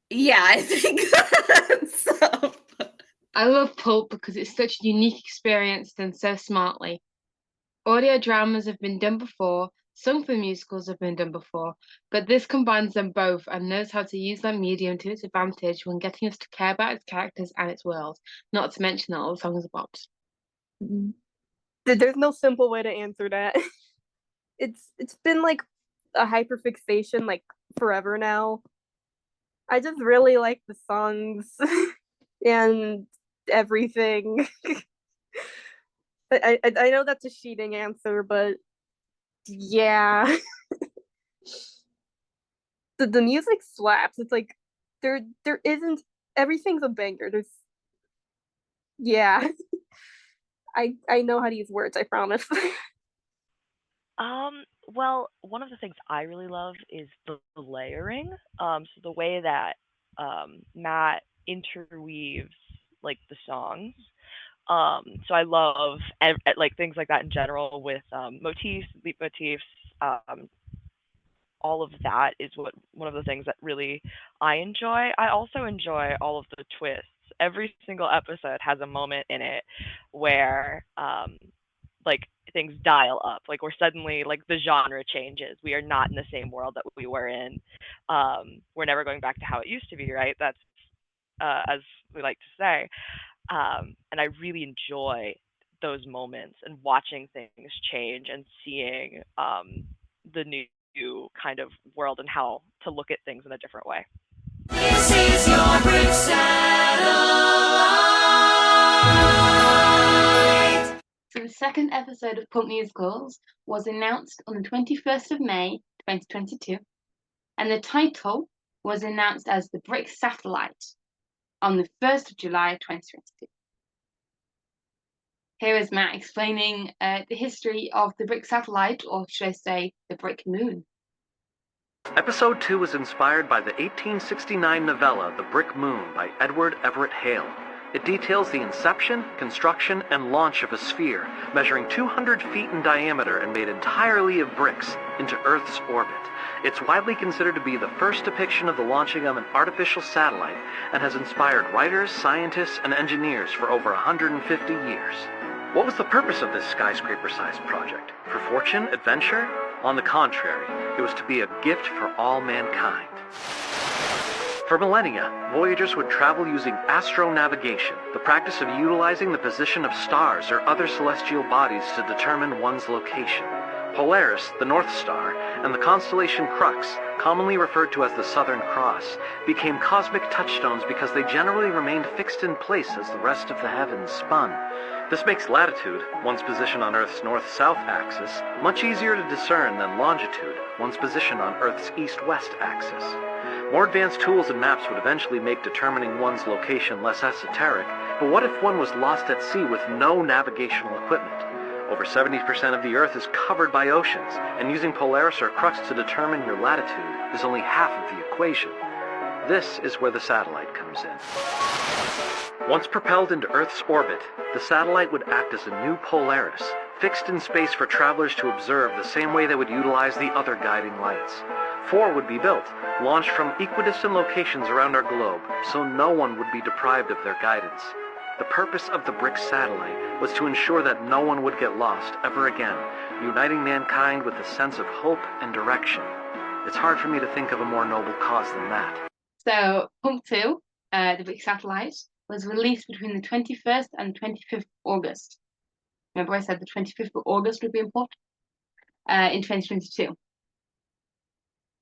Speaker 7: yeah, I think so.
Speaker 1: I love Pulp because it's such a unique experience done so smartly. Audio dramas have been done before, sung for musicals have been done before, but this combines them both and knows how to use that medium to its advantage when getting us to care about its characters and its world, not to mention that all the songs are bops.
Speaker 5: There's no simple way to answer that. It's been like a hyperfixation like forever now. I just really like the songs and everything. I know that's a cheating answer, but yeah. The music slaps. It's like there isn't, everything's a banger. Yeah. I know how to use words, I promise.
Speaker 6: Well, one of the things I really love is the layering. So the way that Matt interweaves like the songs. So I love like things like that in general with motifs, leitmotifs, all of that is one of the things that really I enjoy. I also enjoy all of the twists. Every single episode has a moment in it where like things dial up. Like we're suddenly like the genre changes. We are not in the same world that we were in. We're never going back to how it used to be, right? That's as we like to say. And I really enjoy those moments and watching things change and seeing the new kind of world and how to look at things in a different way.
Speaker 9: This is your brick satellite.
Speaker 1: So the second episode of Pulp Musicals was announced on the 21st of May, 2022, and the title was announced as The Brick Satellite on the 1st of July, 2022. Here is Matt explaining the history of the brick satellite, or should I say, the brick moon.
Speaker 2: Episode 2 was inspired by the 1869 novella The Brick Moon by Edward Everett Hale. It details the inception, construction, and launch of a sphere measuring 200 feet in diameter and made entirely of bricks into Earth's orbit. It's widely considered to be the first depiction of the launching of an artificial satellite and has inspired writers, scientists, and engineers for over 150 years. What was the purpose of this skyscraper-sized project? For fortune, adventure? On the contrary, it was to be a gift for all mankind. For millennia, voyagers would travel using astronavigation, the practice of utilizing the position of stars or other celestial bodies to determine one's location. Polaris, the North Star, and the constellation Crux, commonly referred to as the Southern Cross, became cosmic touchstones because they generally remained fixed in place as the rest of the heavens spun. This makes latitude, one's position on Earth's north-south axis, much easier to discern than longitude, one's position on Earth's east-west axis. More advanced tools and maps would eventually make determining one's location less esoteric, but what if one was lost at sea with no navigational equipment? Over 70% of the Earth is covered by oceans, and using Polaris or Crux to determine your latitude is only half of the equation. This is where the satellite comes in. Once propelled into Earth's orbit, the satellite would act as a new Polaris, fixed in space for travelers to observe the same way they would utilize the other guiding lights. 4 would be built, launched from equidistant locations around our globe, so no one would be deprived of their guidance. The purpose of the BRIC satellite was to ensure that no one would get lost ever again, uniting mankind with a sense of hope and direction. It's hard for me to think of a more noble cause than that.
Speaker 1: So, Pump 2, the BRIC satellite, was released between the 21st and 25th of August. Remember I said the 25th of August would be important? In 2022.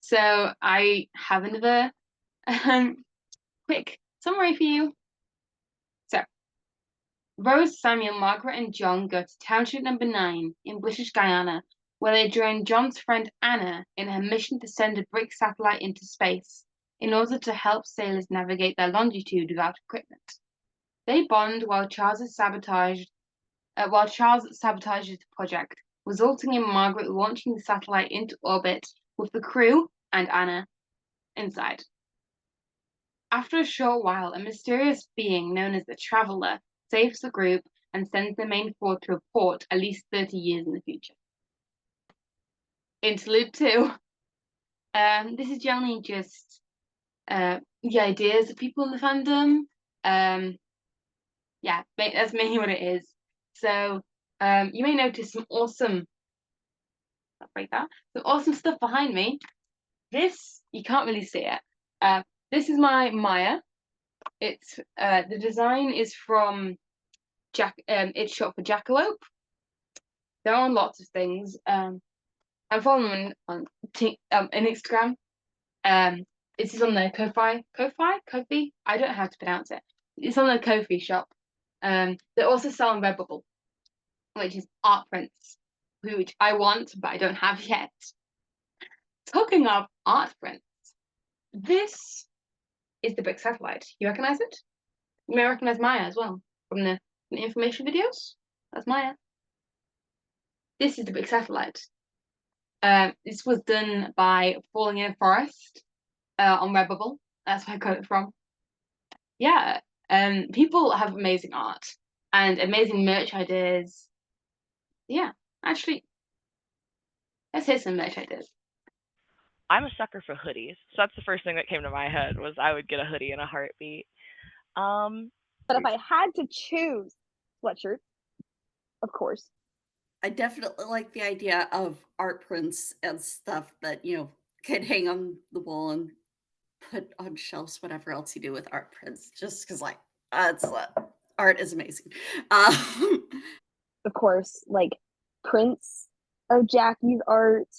Speaker 1: So, I have another quick summary for you. So, Rose, Samuel, Margaret, and John go to Township Number 9 in British Guiana, where they join John's friend Anna in her mission to send a BRIC satellite into space in order to help sailors navigate their longitude without equipment. They bond while Charles sabotages the project, resulting in Margaret launching the satellite into orbit with the crew and Anna inside. After a short while, a mysterious being known as the Traveler saves the group and sends the main 4 to a port at least 30 years in the future. Interlude 2. This is generally just the ideas of people in the fandom. Yeah, that's mainly what it is. So you may notice some awesome stuff behind me. This, you can't really see it. This is my Maya. It's the design is from it's shot for Jackalope. They're on lots of things. I'm following them on Instagram. This is on their Ko-fi. I don't know how to pronounce it. It's on their Ko-fi shop. They're also selling Redbubble, which is art prints, which I want but I don't have yet. Talking of art prints, this is the BRIC satellite. You recognize it? You may recognize Maya as well from the information videos. That's Maya. This is the BRIC satellite. This was done by Falling in a Forest on Redbubble. That's where I got it from. Yeah, people have amazing art and amazing merch ideas. Yeah, actually, let's hear some merch ideas.
Speaker 6: I'm a sucker for hoodies, so that's the first thing that came to my head was I would get a hoodie in a heartbeat.
Speaker 3: But if I had to choose sweatshirt, of course.
Speaker 7: I definitely like the idea of art prints and stuff that, could hang on the wall and put on shelves, whatever else you do with art prints, just because, art is amazing.
Speaker 3: Of course, like prints of Jackie's art.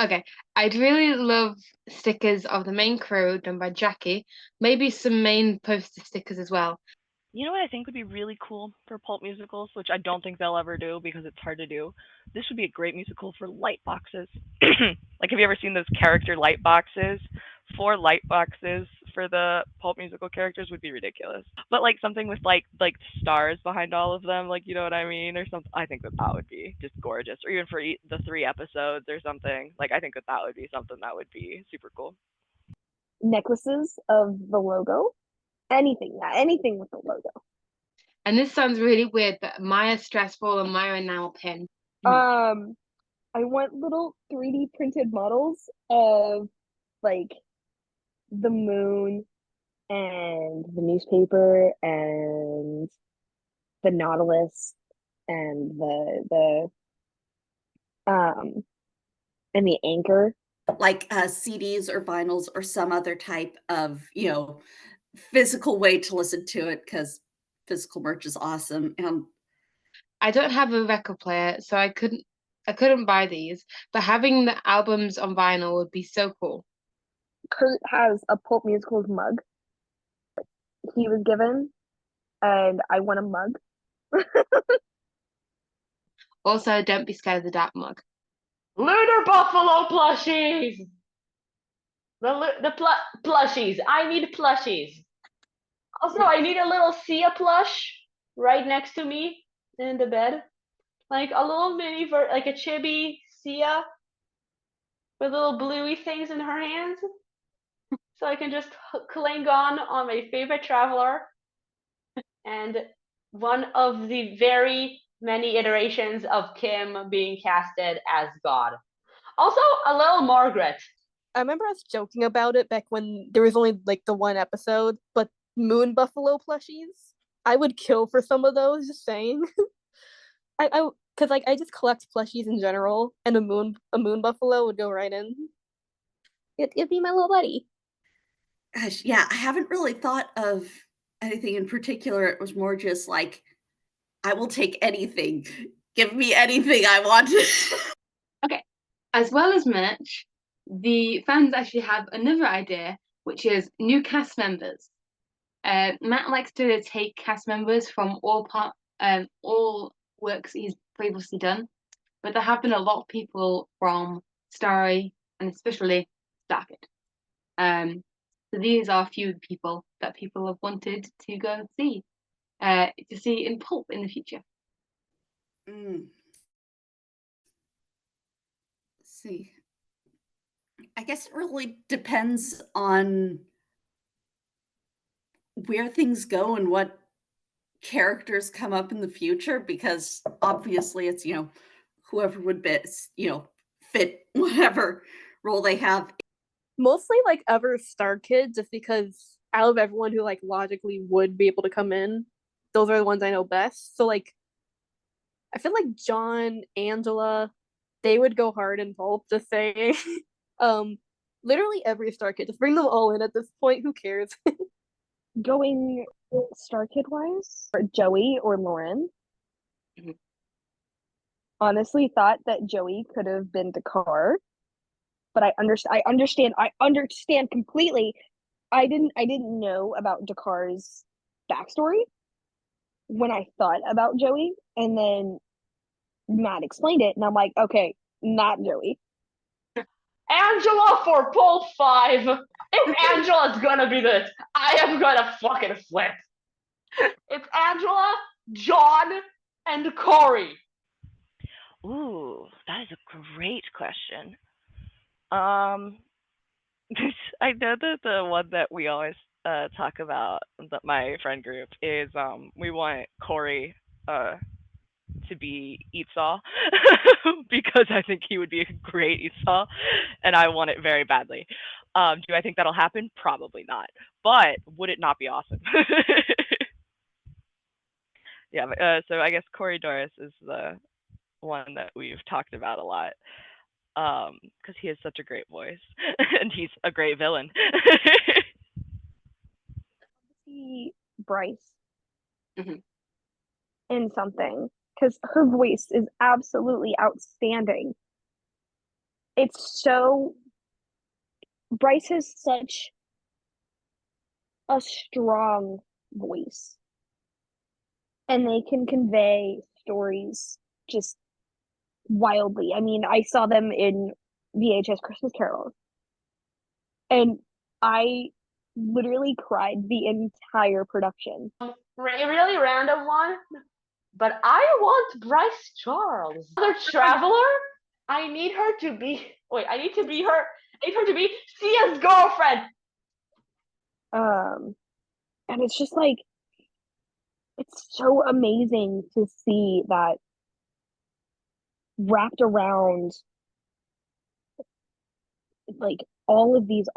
Speaker 1: Okay, I'd really love stickers of the main crew done by Jackie. Maybe some main poster stickers as well.
Speaker 6: You know what I think would be really cool for Pulp Musicals, which I don't think they'll ever do because it's hard to do? This would be a great musical for light boxes. Like, have you ever seen those character light boxes? 4 light boxes for the Pulp Musical characters would be ridiculous. But like something with like stars behind all of them, like, you know what I mean, or something. I think that would be just gorgeous. Or even for the 3 episodes or something. Like, I think that would be something that would be super cool.
Speaker 3: Necklaces of the logo. Anything with the logo.
Speaker 1: And this sounds really weird, but Maya Stressful and Maya Enamel Pin.
Speaker 3: I want little 3D printed models of like the moon and the newspaper and the Nautilus and the anchor
Speaker 7: like CDs or vinyls or some other type of, physical way to listen to it, because physical merch is awesome. And
Speaker 1: I don't have a record player, so I couldn't buy these, but having the albums on vinyl would be so cool.
Speaker 3: Kurt has a Pulp Musicals mug he was given, and I want a mug.
Speaker 1: Also, don't be scared of the dark mug.
Speaker 4: Lunar buffalo plushies. The plushies. I need plushies. Also, I need a little Sia plush right next to me in the bed, like a little mini like a chibi Sia with little bluey things in her hands, so I can just cling on my favorite traveler and one of the very many iterations of Kim being casted as God. Also, a little Margaret.
Speaker 5: I remember us joking about it back when there was only like the one episode, but moon buffalo plushies, I would kill for some of those, just saying. Because like I just collect plushies in general, and a moon buffalo would go right in. It'd be my little buddy.
Speaker 7: gosh, yeah, I haven't really thought of anything in particular. It was more just like, I will take anything. Give me anything I want.
Speaker 1: Okay, as well as merch, the fans actually have another idea, which is new cast members. Matt likes to take cast members from all works he's previously done, but there have been a lot of people from Starry and especially Starkid. So these are a few people that people have wanted to go see, to see in Pulp in the future.
Speaker 7: Let's see. I guess it really depends on where things go and what characters come up in the future, because obviously it's, whoever would best, fit whatever role they have.
Speaker 5: Mostly like ever Star Kids, just because out of everyone who like logically would be able to come in, those are the ones I know best. So like I feel like John, Angela, they would go hard in Pulp, just saying. Literally every Star Kid, just bring them all in at this point, who cares?
Speaker 3: Going Star Kid wise, or Joey or Lauren.
Speaker 1: Mhm.
Speaker 3: Honestly thought that Joey could have been Dakar, but I understand completely. I didn't know about Dakar's backstory when I thought about Joey, and then Matt explained it, and I'm like, okay, not Joey.
Speaker 4: Angela for Pulp 5. If Angela's gonna be this, I am gonna fucking flip. It's Angela, John, and Corey.
Speaker 6: Ooh, that is a great question. Um, I know that the one that we always talk about, that my friend group, is we want Corey to be Esau because I think he would be a great Esau, and I want it very badly. Do I think that'll happen? Probably not. But would it not be awesome? Yeah. So I guess Corey Doris is the one that we've talked about a lot, because he has such a great voice and he's a great villain.
Speaker 3: See Bryce
Speaker 1: Mhm.
Speaker 3: in something, because her voice is absolutely outstanding. Bryce has such a strong voice, and they can convey stories just wildly. I mean, I saw them in VHS Christmas Carols, and I literally cried the entire production.
Speaker 4: Really random one, but I want Bryce Charles. Another traveler? I need her to be. Wait, I need her to be Sia's girlfriend.
Speaker 3: And it's just like, it's so amazing to see that wrapped around like all of these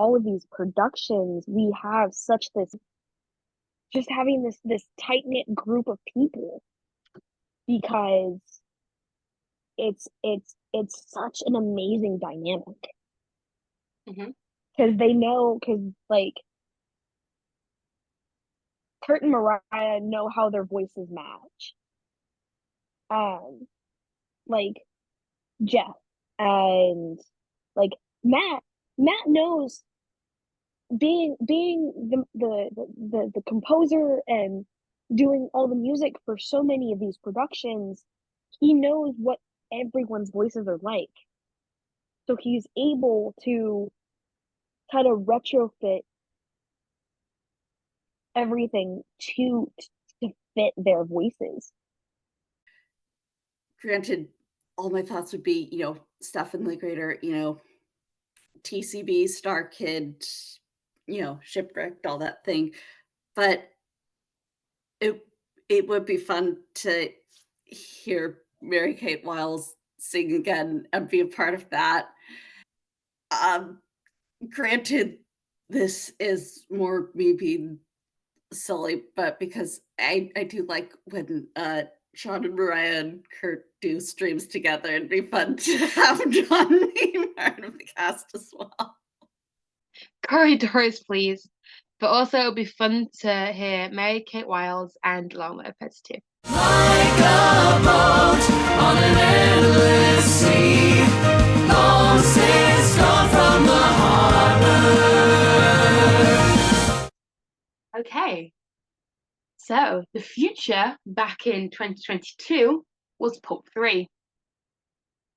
Speaker 3: productions. We have such this, just having this tight knit group of people, because it's such an amazing dynamic.
Speaker 1: Mhm.
Speaker 3: Because they know, because like Kurt and Mariah know how their voices match. Like Jeff and like Matt. Matt knows, being the composer and doing all the music for so many of these productions, he knows what everyone's voices are like. So he's able to kind of retrofit everything to fit their voices.
Speaker 7: Granted, all my thoughts would be, Stefan the Greater, TCB, Star Kid, Shipwrecked, all that thing. But it would be fun to hear Mary Kate Wiles sing again and be a part of that. Granted, this is more me being silly, but because I do like when Sean and Mariah and Kurt do streams together, it'd be fun to have John be part of the cast as well.
Speaker 1: Corridors, please. But also, it'll be fun to hear Mary Kate Wiles and Long Lopez too.
Speaker 9: Like a boat on an endless sea, long since gone from the harbor.
Speaker 1: Okay. So, the future back in 2022 was Pulp 3.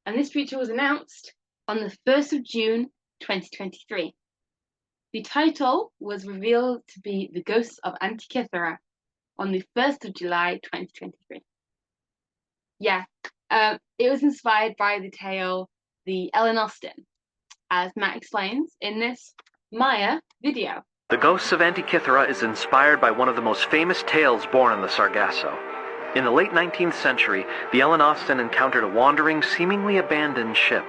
Speaker 1: And this feature was announced on the 1st of June 2023. The title was revealed to be The Ghosts of Antitha on the 1st of July 2023. Yeah, it was inspired by the tale The Ellen Austen, as Matt explains in this Maya video.
Speaker 2: The Ghosts of Antitha is inspired by one of the most famous tales born in the Sargasso. In the late 19th century, the Ellen Austen encountered a wandering, seemingly abandoned ship.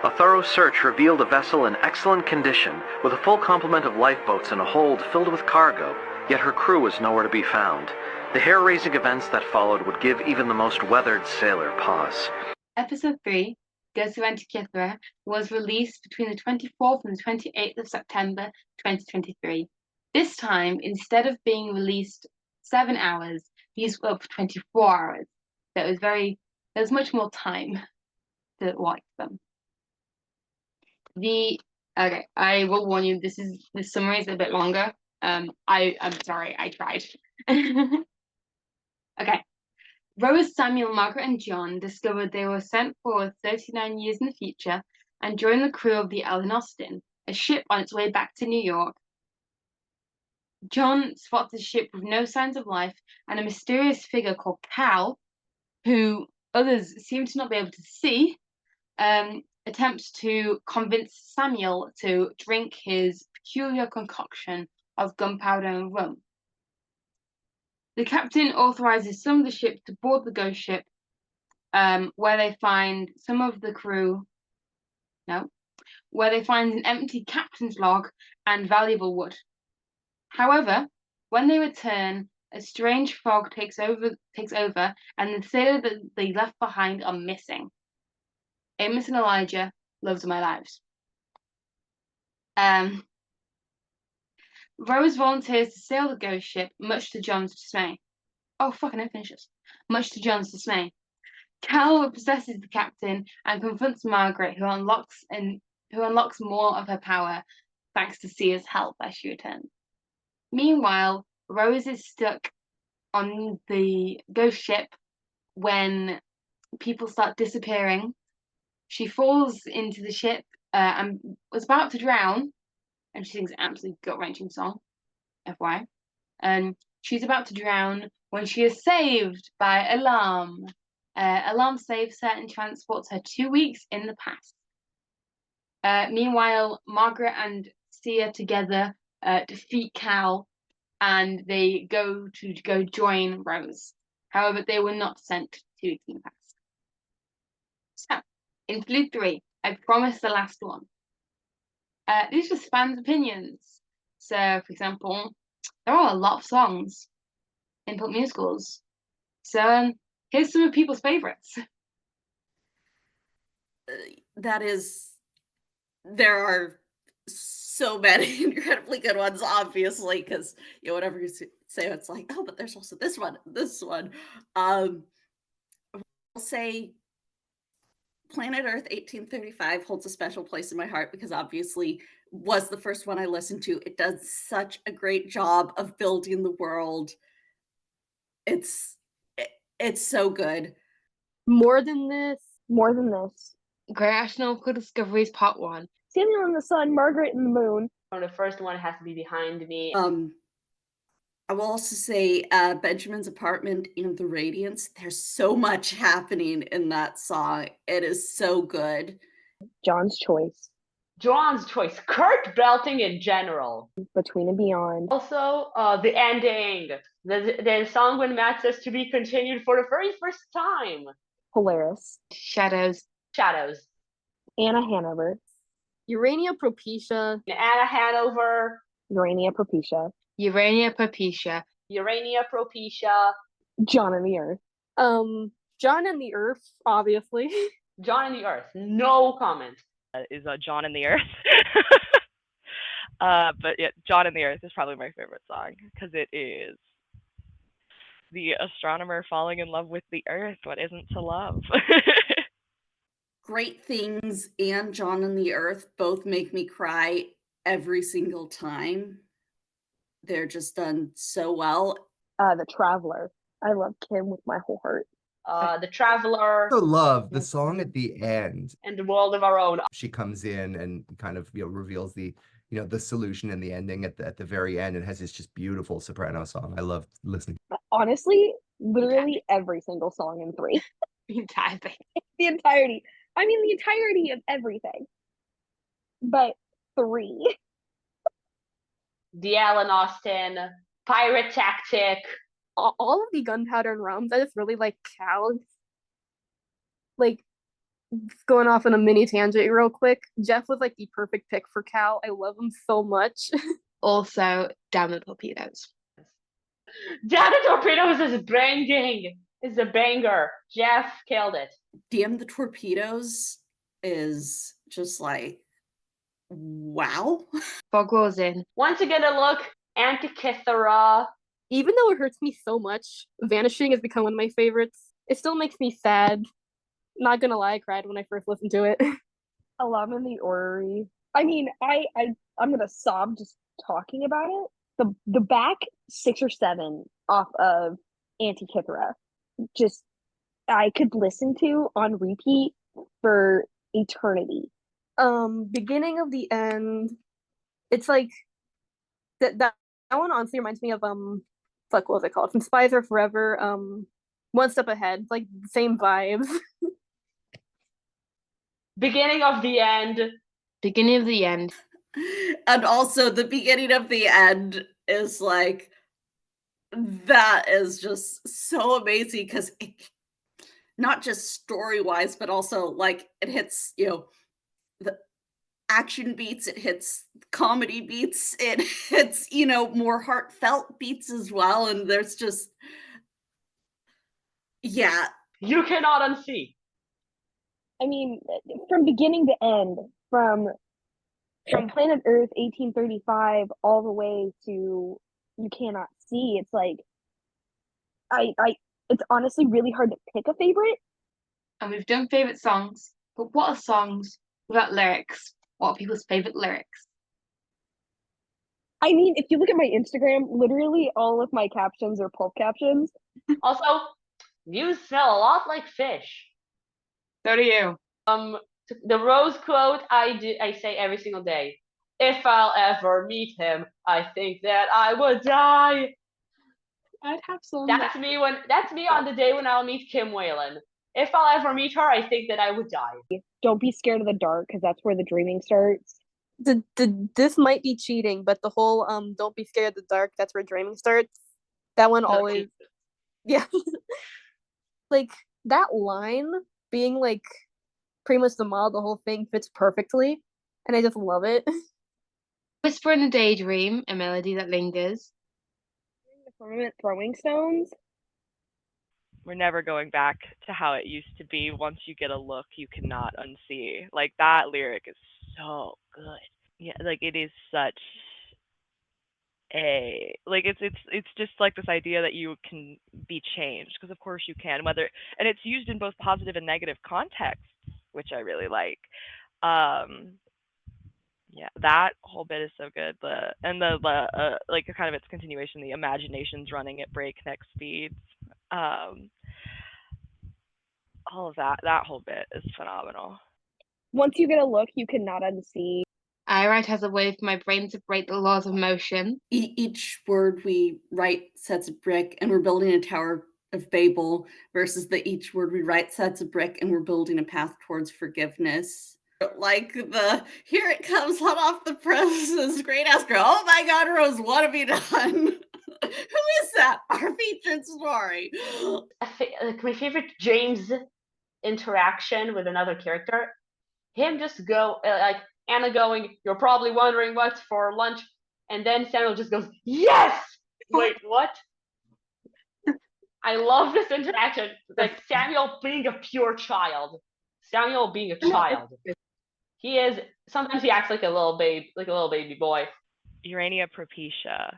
Speaker 2: A thorough search revealed a vessel in excellent condition, with a full complement of lifeboats and a hold filled with cargo, yet her crew was nowhere to be found. The hair-raising events that followed would give even the most weathered sailor pause.
Speaker 1: Episode 3, Ghosts of Antitha, was released between the 24th and the 28th of September 2023. This time, instead of being released 7 hours, these were up for 24 hours. So there was much more time to watch them. Okay, I will warn you, this summary is a bit longer. I'm sorry, I tried. Okay. Rose, Samuel, Margaret, and John discovered they were sent forward 39 years in the future and joined the crew of the Ellen Austen, a ship on its way back to New York. John spots the ship with no signs of life and a mysterious figure called Cal, who others seem to not be able to see, attempts to convince Samuel to drink his peculiar concoction of gunpowder and rum. The captain authorizes some of the ship to board the ghost ship, where they find an empty captain's log and valuable wood. However, when they return, a strange fog takes over, and the sailor that they left behind are missing. Amos and Elijah, loves of my lives. Rose volunteers to sail the ghost ship, much to John's dismay. Oh, fucking I finish this. Much to John's dismay. Cal possesses the captain and confronts Margaret, who unlocks more of her power thanks to Sia's help as she returns. Meanwhile, Rose is stuck on the ghost ship when people start disappearing. She falls into the ship and was about to drown, and she sings an absolutely gut-wrenching song, FYI. And she's about to drown when she is saved by Alarm. Alarm saves her and transports her 2 weeks in the past. Meanwhile, Margaret and Sia together defeat Cal, and they go join Rose. However, they were not sent 2 weeks in the past. So, interlude 3, I promise the last one. These were fans' opinions. So, for example, there are a lot of songs in Pulp Musicals. So, here's some of people's favorites.
Speaker 7: There are so many incredibly good ones, obviously, because whatever you say, it's like, oh, but there's also this one, this one. I'll say Planet Earth 1835 holds a special place in my heart because obviously was the first one I listened to. It does such a great job of building the world. It's it's so good.
Speaker 5: More Than This.
Speaker 3: More Than This.
Speaker 1: Great Astronomical Discoveries Part 1.
Speaker 3: Samuel and the Sun, Margaret and the Moon.
Speaker 4: Or the first one has to be behind me.
Speaker 7: I will also say Benjamin's Apartment and The Radiance. There's so much happening in that song. It is so good.
Speaker 3: John's Choice.
Speaker 4: John's Choice. Kurt belting in general.
Speaker 3: Between and Beyond.
Speaker 4: Also, the ending. The song when Matt says to be continued for the very first time.
Speaker 3: Polaris.
Speaker 1: Shadows.
Speaker 4: Shadows.
Speaker 3: Anna Hanover.
Speaker 5: Urania Propecia.
Speaker 4: Anna Hanover.
Speaker 3: Urania Propecia.
Speaker 1: Urania Propecia.
Speaker 4: Urania Propecia.
Speaker 3: John and the Earth.
Speaker 5: John and the Earth, obviously.
Speaker 4: John and the Earth. No comment.
Speaker 6: Is John and the Earth. But yeah, John and the Earth is probably my favorite song because it is the astronomer falling in love with the Earth. What isn't to love?
Speaker 7: Great Things and John and the Earth both make me cry every single time. They're just done so well.
Speaker 3: The Traveler. I love Kim with my whole heart.
Speaker 4: The Traveler.
Speaker 8: I also love the song at the end.
Speaker 4: And The World of Our Own.
Speaker 8: She comes in and kind of reveals the the solution and the ending at the very end. It has this just beautiful soprano song. I love listening.
Speaker 3: Honestly, literally every single song in 3.
Speaker 1: The entire thing.
Speaker 3: The entirety. I mean, the entirety of everything. But 3.
Speaker 4: The Alan Austin. Pirate Tactic.
Speaker 5: All of the Gunpowder and Rums. I just really like Cal. Like, going off on a mini tangent real quick. Jeff was like the perfect pick for Cal. I love him so much.
Speaker 1: Also, Damn the Torpedoes.
Speaker 4: Damn the Torpedoes is banging. Is a banger. Jeff killed it.
Speaker 7: Damn the Torpedoes is just like, wow.
Speaker 1: Fog Rolls In.
Speaker 4: Once again, a look. Antitha.
Speaker 5: Even though it hurts me so much, Vanishing has become one of my favorites. It still makes me sad. Not gonna lie, I cried when I first listened to it.
Speaker 3: Alarm in the Orrery. I mean, I'm gonna sob just talking about it. The back 6 or 7 off of Antitha, just I could listen to on repeat for eternity.
Speaker 5: Beginning of the End. It's like that one honestly reminds me of what was it called? From Spies Are Forever. One Step Ahead. Like same vibes.
Speaker 4: Beginning of the End.
Speaker 1: Beginning of the End.
Speaker 7: And also the beginning of the end is like, that is just so amazing because it not just story-wise, but also like it hits, the action beats, it hits comedy beats, it hits, more heartfelt beats as well. And there's just, yeah.
Speaker 4: You cannot unsee.
Speaker 3: I mean, from beginning to end, from Planet Earth 1835 all the way to You Cannot See, it's like it's honestly really hard to pick a favorite.
Speaker 1: And we've done favorite songs, but what are songs without lyrics? What are people's favorite lyrics?
Speaker 3: I mean, if you look at my Instagram, literally all of my captions are pulp captions.
Speaker 4: Also, you smell a lot like fish.
Speaker 1: So do you.
Speaker 4: The Rose quote I say every single day. If I'll ever meet him, I think that I would die.
Speaker 1: I'd have some.
Speaker 4: That's me on the day when I'll meet Kim Whalen. If I'll ever meet her, I think that I would die.
Speaker 3: Don't be scared of the dark, because that's where the dreaming starts.
Speaker 5: This might be cheating, but the whole don't be scared of the dark, that's where dreaming starts. That one always, yeah. Like that line being like pretty much the model, the whole thing fits perfectly, and I just love it.
Speaker 1: Whisper in a Daydream, a melody that lingers.
Speaker 3: The Firmament Throwing Stones.
Speaker 6: We're never going back to how it used to be. Once you get a look, you cannot unsee. Like that lyric is so good. yeah, like it is such a like it's just like this idea that you can be changed, because of course you can, whether, and it's used in both positive and negative contexts, which I really like. Um yeah, that whole bit is so good. The like kind of its continuation, the imagination's running at breakneck speeds. Um all of that whole bit is phenomenal.
Speaker 3: Once you get a look, you cannot unsee.
Speaker 1: I write has a way for my brain to break the laws of motion.
Speaker 7: Each word we write sets a brick, and we're building a tower of Babel, versus the each word we write sets a brick, and we're building a path towards forgiveness. Like the here it comes hot off the presses, great Oscar. Oh my God, Rose, what have you done? Who is that? Our featured story.
Speaker 4: Like my favorite James interaction with another character, him just go like Anna going, "You're probably wondering what's for lunch," and then Samuel just goes, "Yes!" Wait, what? I love this interaction. Like Samuel being a pure child. Samuel being a child. He is, sometimes he acts like a little baby boy.
Speaker 6: Urania Propecia,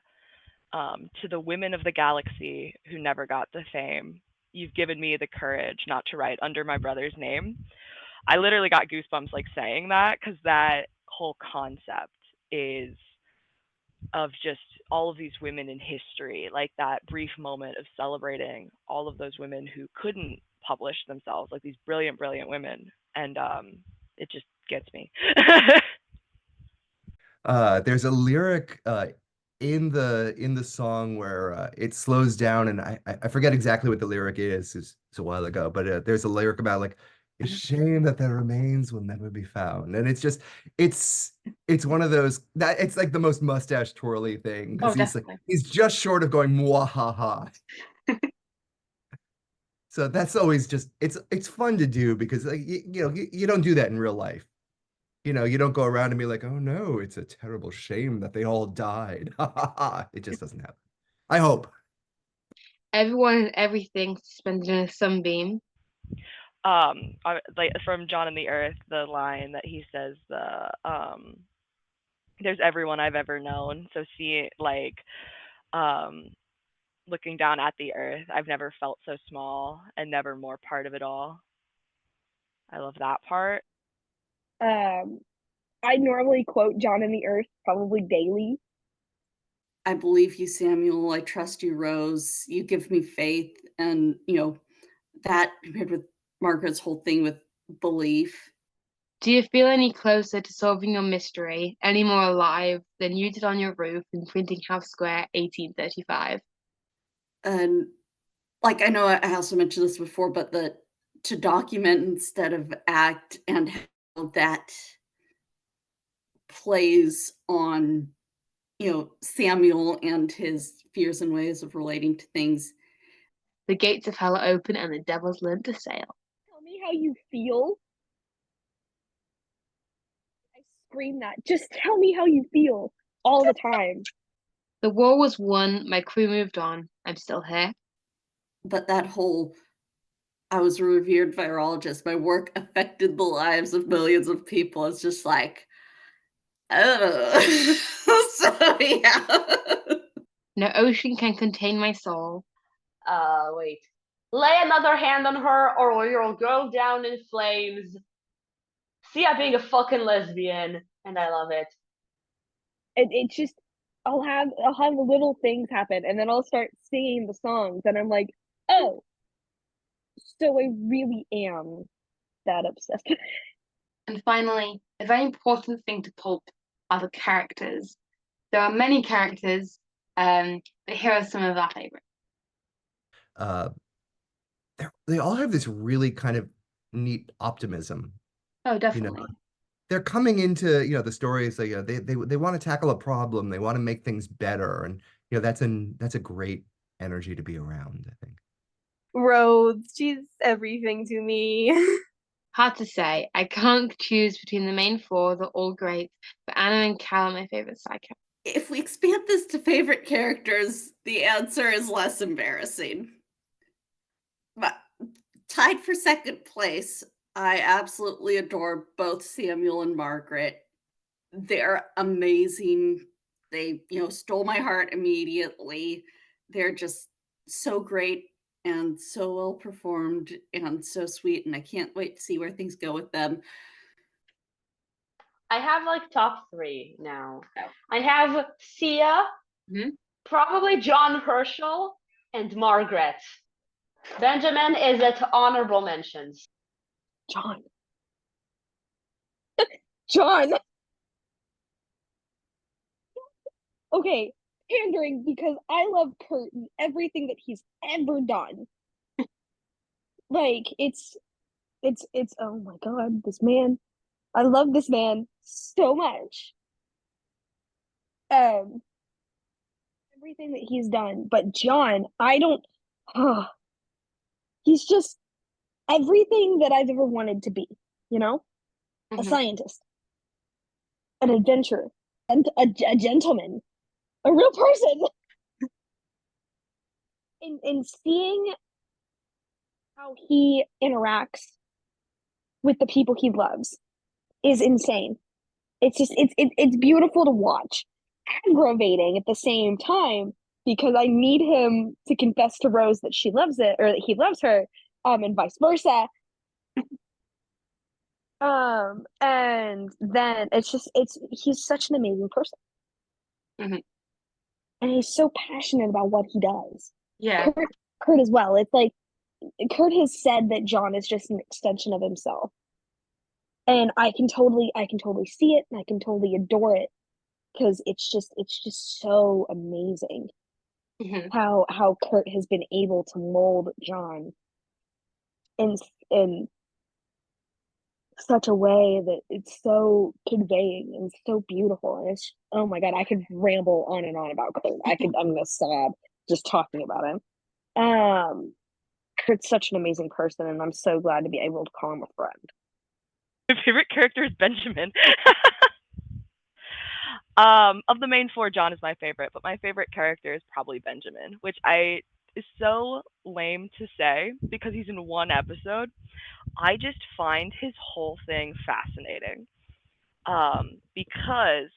Speaker 6: to the women of the galaxy who never got the fame, you've given me the courage not to write under my brother's name. I literally got goosebumps like saying that, because that whole concept is of just all of these women in history, like that brief moment of celebrating all of those women who couldn't publish themselves, like these brilliant, brilliant women. And it just gets me.
Speaker 8: There's a lyric in the song where it slows down, and I forget exactly what the lyric is. It's a while ago, but there's a lyric about like, it's a shame that their remains will never be found, and it's just it's one of those that it's like the most mustache twirly thing, because he's just short of going mwahaha. So that's always just it's fun to do, because like you don't do that in real life. You don't go around and be like, oh no, it's a terrible shame that they all died. It just doesn't happen. I hope.
Speaker 1: Everyone and everything suspended in a sunbeam.
Speaker 6: Like from John and the Earth, the line that he says, there's everyone I've ever known. So see, like, looking down at the earth, I've never felt so small and never more part of it all. I love that part.
Speaker 3: I normally quote John and the Earth probably daily.
Speaker 7: I believe you, Samuel. I trust you, Rose. You give me faith. And, that compared with Margaret's whole thing with belief.
Speaker 1: Do you feel any closer to solving your mystery, any more alive than you did on your roof in Printing House Square, 1835?
Speaker 7: And, like, I know I also mentioned this before, but to document instead of act, and how that plays on, Samuel and his fears and ways of relating to things.
Speaker 1: The gates of hell are open and the devil's learned to sail.
Speaker 3: Tell me how you feel. I scream that. Just tell me how you feel all the time.
Speaker 1: The war was won, my crew moved on, I'm still here.
Speaker 7: But that whole, I was a revered virologist, my work affected the lives of millions of people. It's just like, oh. So, yeah.
Speaker 1: No ocean can contain my soul.
Speaker 4: Wait. Lay another hand on her or you'll go down in flames. Sia being a fucking lesbian, and I love it.
Speaker 3: It's just, I'll have little things happen, and then I'll start singing the songs, and I'm like, oh, so I really am that obsessed.
Speaker 1: And finally, a very important thing to Pulp are the characters. There are many characters, but here are some of our favorites.
Speaker 8: They all have this really kind of neat optimism.
Speaker 1: Oh, definitely.
Speaker 8: They're coming into the stories. They want to tackle a problem. They want to make things better, and that's a great energy to be around, I think.
Speaker 5: Rose, she's everything to me.
Speaker 1: Hard to say. I can't choose between the main four. They're all great, but Anna and Cal are my favorite side characters.
Speaker 7: If we expand this to favorite characters, the answer is less embarrassing. But tied for second place, I absolutely adore both Samuel and Margaret. they're amazing. They, stole my heart immediately. They're just so great and so well performed and so sweet, and I can't wait to see where things go with them.
Speaker 4: I have like top 3 now. I have Sia,
Speaker 1: Mhm.
Speaker 4: probably John Herschel, and Margaret. Benjamin is at honorable mentions.
Speaker 3: John. John. Okay, pandering because I love Kurt and everything that he's ever done. Like it's oh my god, this man. I love this man so much. Everything that he's done, but John, I don't he's just everything that I've ever wanted to be, a
Speaker 1: Mhm.
Speaker 3: scientist, an adventurer, and a gentleman, a real person. In seeing how he interacts with the people he loves is insane. It's just it's beautiful to watch. Aggravating at the same time because I need him to confess to Rose that she loves it or that he loves her, and vice versa. And then he's such an amazing person.
Speaker 1: Mhm.
Speaker 3: And he's so passionate about what he does.
Speaker 1: Yeah.
Speaker 3: Kurt as well. It's like Kurt has said that John is just an extension of himself. And I can totally see it and I can totally adore it because it's just so amazing
Speaker 1: Mhm.
Speaker 3: how Kurt has been able to mold John in such a way that it's so conveying and so beautiful. And it's, oh my god, I could ramble on and on about Kurt. I'm gonna sob just talking about him. Kurt's such an amazing person, and I'm so glad to be able to call him a friend.
Speaker 6: My favorite character is Benjamin. Of the main 4, John is my favorite, but my favorite character is probably Benjamin, which is so lame to say because he's in one episode. I just find his whole thing fascinating. Because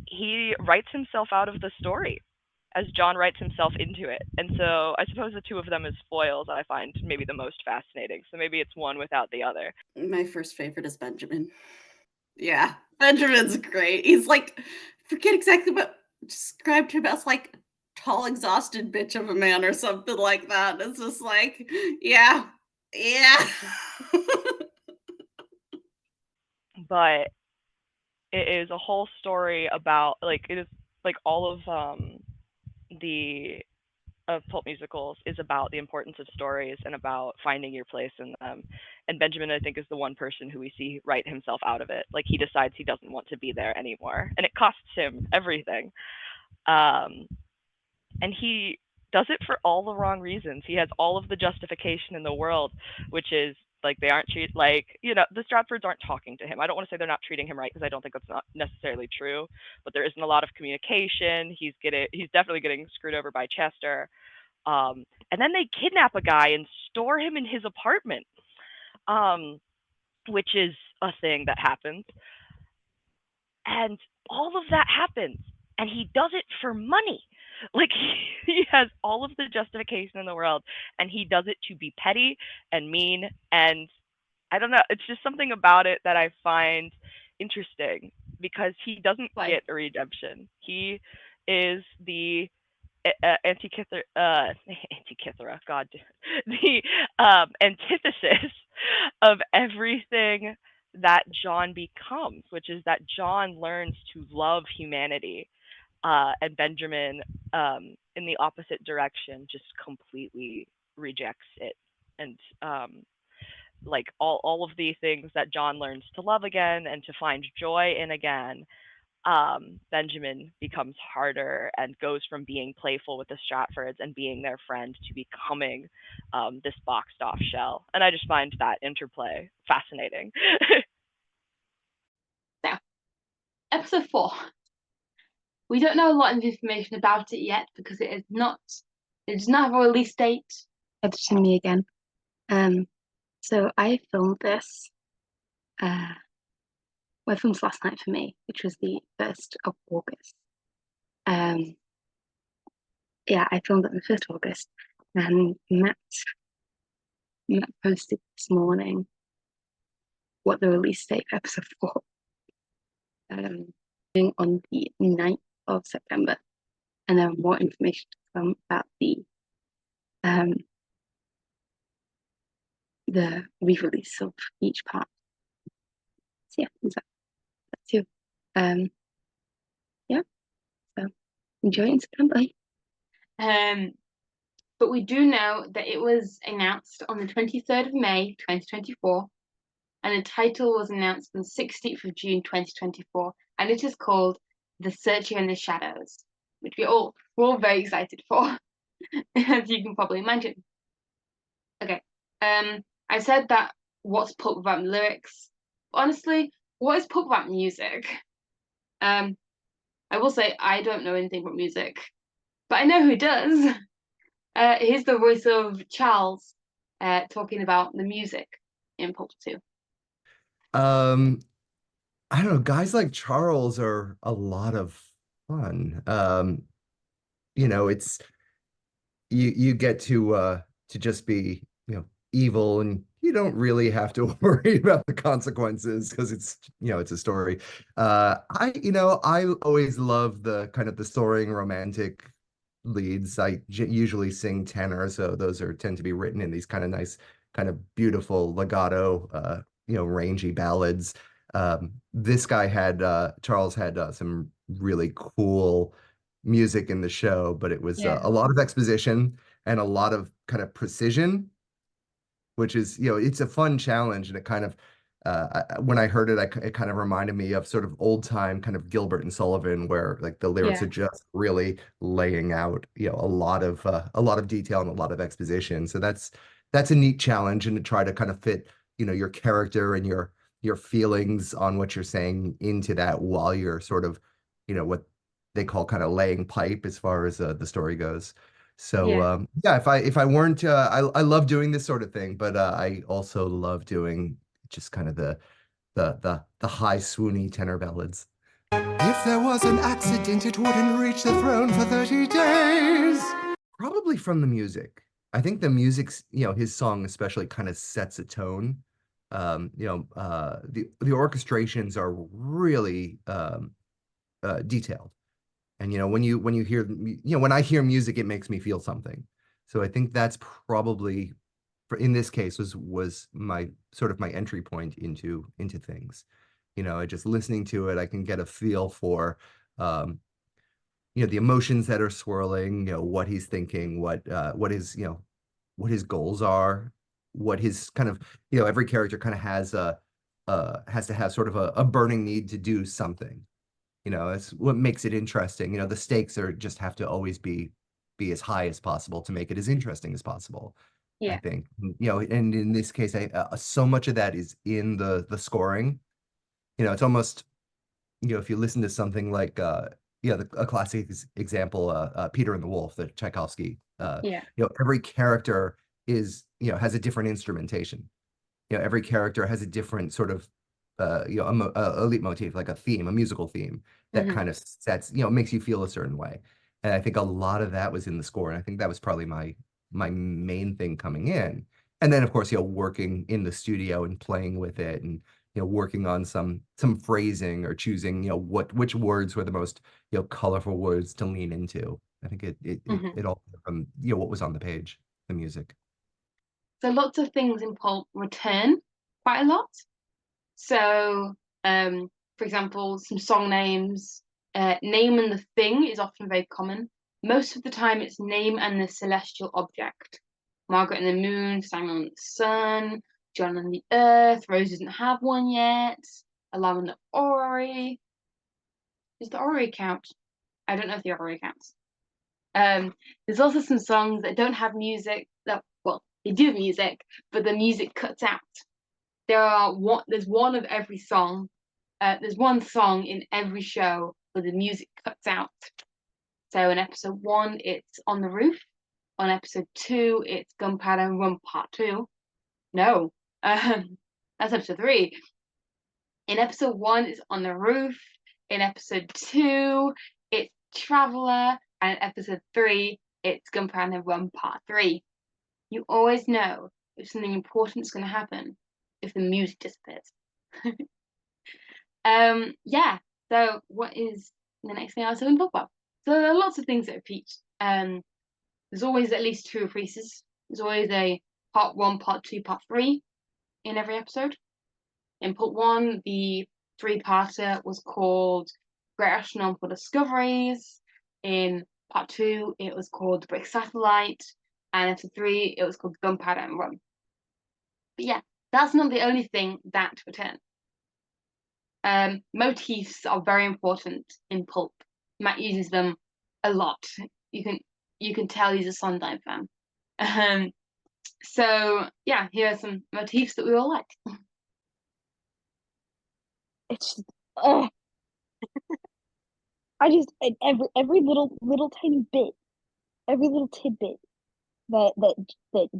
Speaker 6: he writes himself out of the story as John writes himself into it. And so I suppose the two of them as foils I find maybe the most fascinating. So maybe it's one without the other.
Speaker 7: My first favorite is Benjamin. Yeah, Benjamin's great. He's like, forget exactly what described him as, like, tall, exhausted bitch of a man or something like that. It's just like, yeah.
Speaker 6: But it is a whole story about it is like all of the of Pulp Musicals is about the importance of stories and about finding your place in them. And Benjamin, I think, is the one person who we see write himself out of it. Like he decides he doesn't want to be there anymore, and it costs him everything. And he does it for all the wrong reasons. He has all of the justification in the world, which is like they aren't the Stratfords aren't talking to him. I don't want to say they're not treating him right because I don't think that's not necessarily true, but there isn't a lot of communication. He's definitely getting screwed over by Chester. And then they kidnap a guy and store him in his apartment, which is a thing that happens. And all of that happens, and he does it for money. Like he has all of the justification in the world, and he does it to be petty and mean. And I don't know, it's just something about it that I find interesting because he doesn't get a redemption. He is the Antikythera, God, the antithesis of everything that John becomes, which is that John learns to love humanity, and Benjamin, in the opposite direction, just completely rejects it. And like all of the things that John learns to love again and to find joy in again, Benjamin becomes harder and goes from being playful with the Stratfords and being their friend to becoming this boxed off shell. And I just find that interplay fascinating.
Speaker 1: Now, episode 4. We don't know a lot of information about it yet because it does not have a release date. Editing me again. So I filmed this web films last night for me, which was the 1st of August. Yeah, I filmed it on the 1st of August, and Matt posted this morning what the release date for episode 4 on the 9th of September, and then more information to come about the re-release of each part. So yeah, that's you. Yeah, so enjoy it in September. But we do know that it was announced on the 23rd of May 2024, and the title was announced on the 16th of June 2024, and it is called The Searcher in the Shadows, which we're all very excited for, as you can probably imagine. Okay, I said that what's pulp without lyrics? Honestly, what is pulp without music? I will say I don't know anything about music, but I know who does. Here's the voice of Charles talking about the music in Pulp 2.
Speaker 8: I don't know, guys like Charles are a lot of fun. It's you get to just be, evil, and you don't really have to worry about the consequences because it's a story. I always love the kind of the soaring romantic leads. I usually sing tenor, so those tend to be written in these kind of nice, kind of beautiful legato, rangy ballads. This guy Charles had some really cool music in the show, but it was a lot of exposition and a lot of kind of precision, which is, it's a fun challenge. And it kind of, when I heard it, it kind of reminded me of sort of old time kind of Gilbert and Sullivan, where like the lyrics are just really laying out, a lot of detail and a lot of exposition. So that's a neat challenge, and to try to kind of fit, your character and your feelings on what you're saying into that while you're sort of, what they call kind of laying pipe as far as the story goes. So if I weren't, I love doing this sort of thing, but I also love doing just kind of the high swoony tenor ballads.
Speaker 9: If there was an accident, it wouldn't reach the throne for 30 days.
Speaker 8: Probably from the music. I think the music's, his song especially kind of sets a tone. The orchestrations are really detailed. And when you hear, when I hear music, it makes me feel something. So I think that's probably, in this case, was my sort of my entry point into things. Just listening to it, I can get a feel for the emotions that are swirling, what he's thinking, what his goals are, what his kind of, every character kind of has to have sort of a burning need to do something. It's what makes it interesting. The stakes just have to always be as high as possible to make it as interesting as possible. I think, and in this case, so much of that is in the scoring. It's almost, if you listen to something like, a classic example, Peter and the Wolf, the Tchaikovsky, every character has a different instrumentation. Every character has a different sort of, a leitmotif, like a theme, a musical theme that kind of sets, makes you feel a certain way. And I think a lot of that was in the score. And I think that was probably my main thing coming in. And then, of course, working in the studio and playing with it, and, working on some phrasing, or choosing, which words were the most, colorful words to lean into. I think it all from, what was on the page, the music.
Speaker 1: So lots of things in Pulp return quite a lot. So, for example, some song names. Name and the thing is often very common. Most of the time, it's name and the celestial object. Margaret and the moon, Simon and the sun, John and the earth. Rose doesn't have one yet. Alarm and the orrery. Does the orrery count? I don't know if the orrery counts. There's also some songs that don't have music. Well, they do have music, but the music cuts out. There's one of every song. There's one song in every show where the music cuts out. So in episode 1, it's On the Roof. On episode 2, it's Gunpowder Run Part 2. No, that's episode 3. In episode 1, it's on the roof. In episode 2, it's Traveler. And in episode 3, it's Gunpowder Run Part 3. You always know if something important is going to happen if the music disappears. Yeah. So what is the next thing I was going to talk about? So there are lots of things that repeat. There's always at least 2 reprisals. There's always a part 1, part 2, part 3 in every episode. In part 1, the 3-parter was called Great Astronomical Discoveries. In part 2, it was called The Brick Satellite. And episode 3, it was called Gunpowder and Rum. But yeah, that's not the only thing that returns. Motifs are very important in Pulp. Matt uses them a lot. You can tell he's a Sondheim fan. So yeah, here are some motifs that we all like.
Speaker 3: It's just, every little tiny bit, every little tidbit that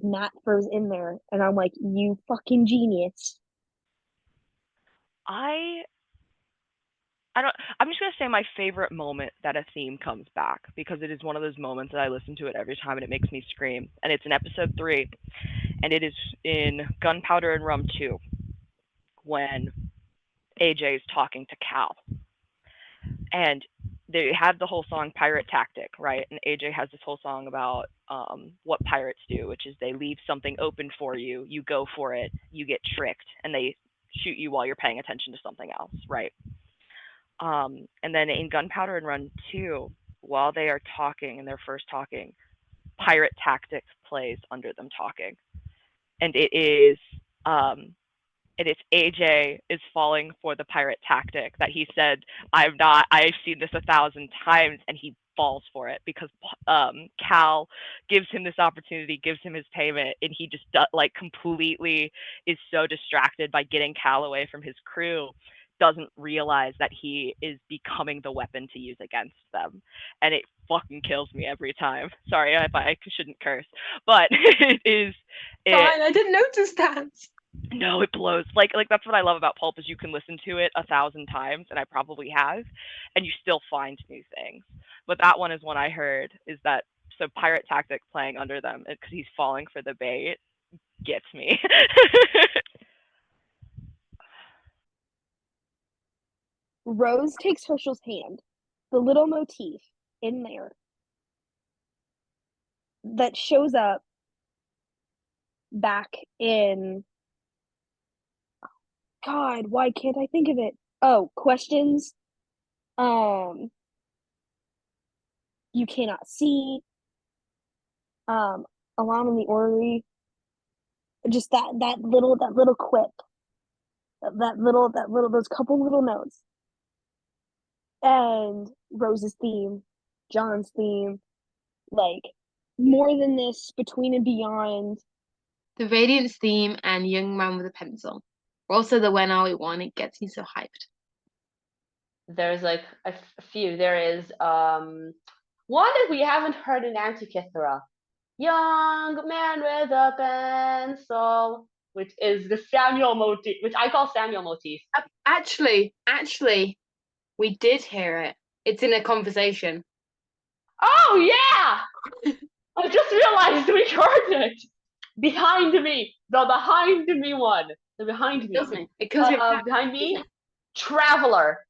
Speaker 3: Matt throws in there, and I'm like, you fucking genius.
Speaker 6: I'm just gonna say my favorite moment that a theme comes back, because it is one of those moments that I listen to it every time and it makes me scream. And it's in episode 3, and it is in Gunpowder and Rum 2, when AJ is talking to Cal. And they have the whole song Pirate Tactic, right? And AJ has this whole song about what pirates do, which is they leave something open for you, you go for it, you get tricked, and they shoot you while you're paying attention to something else, right? And then in Gunpowder and Run 2, while they are talking and they're first talking, Pirate Tactics plays under them talking. And it's AJ is falling for the pirate tactic that he said, I've seen this 1,000 times, and he falls for it because Cal gives him this opportunity, gives him his payment, and he just completely is so distracted by getting Cal away from his crew, doesn't realize that he is becoming the weapon to use against them. And it fucking kills me every time. Sorry if I shouldn't curse, but it is.
Speaker 1: Fine, I didn't notice that.
Speaker 6: No, it blows. Like that's what I love about Pulp, is you can listen to it 1,000 times, and I probably have, and you still find new things. But that one is one I heard, is that so Pirate Tactic playing under them because he's falling for the bait gets me.
Speaker 3: Rose takes Herschel's hand, the little motif in there that shows up back in, God, why can't I think of it? Oh, Questions. You Cannot See. Alarm in the Orrery. Just that little quip. Those couple little notes. And Rose's theme, John's theme, like More Than This, Between and Beyond.
Speaker 1: The Radiance theme and Young Man with a Pencil. Also the When Are We one, it gets me so hyped.
Speaker 4: There's like a few. There is one that we haven't heard in Antitha. Young Man with a Pencil, which is the Samuel motif, which I call Samuel motif.
Speaker 1: Actually, we did hear it. It's in a conversation.
Speaker 4: Oh yeah! I just realized we heard it. Behind me, the behind me one. The behind me.
Speaker 1: Kills me. It kills me.
Speaker 4: Behind me, Traveler.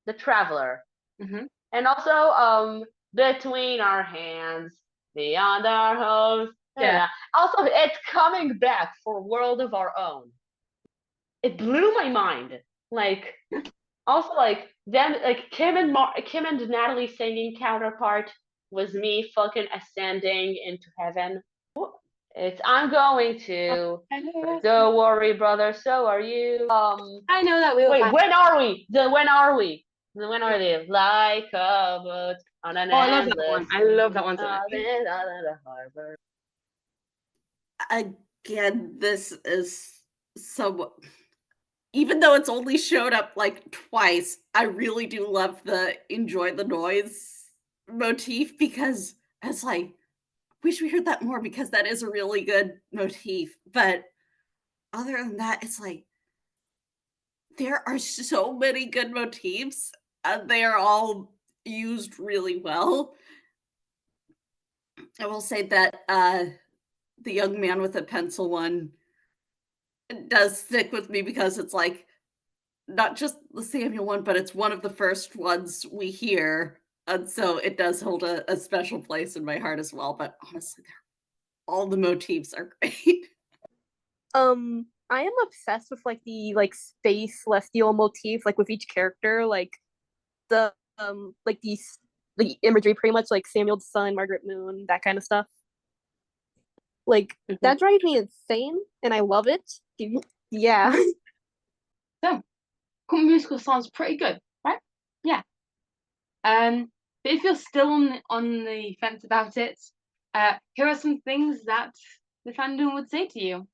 Speaker 4: The Traveler.
Speaker 1: Mm-hmm.
Speaker 4: And also Between Our Hands, Beyond Our Hopes. Yeah. Also, it's coming back for World of Our Own. It blew my mind. Like, also like them, like Kim and Natalie singing counterpart was me fucking ascending into heaven. It's I'm going to. Don't worry, brother. So are you.
Speaker 1: I know that we.
Speaker 4: Wait, when are we? When are we? When are they? Like a boat on an endless.
Speaker 1: I love that one.
Speaker 7: Again, this is somewhat. Even though it's only showed up like twice, I really do love the Enjoy the Noise motif, because it's like, wish we heard that more, because that is a really good motif. But other than that, it's like there are so many good motifs, and they are all used really well. I will say that the young man with a pencil one does stick with me because it's like not just the Samuel one, but it's one of the first ones we hear. And so it does hold a special place in my heart as well. But honestly, all the motifs are great.
Speaker 5: I am obsessed with like the like space celestial motif, like with each character, like the like the imagery, pretty much like Samuel the Sun, Margaret Moon, that kind of stuff. Like that drives me insane, and I love it. Yeah.
Speaker 1: So, Pulp Musical sounds pretty good, right? Yeah. But if you're still on the fence about it, here are some things that the fandom would say to you.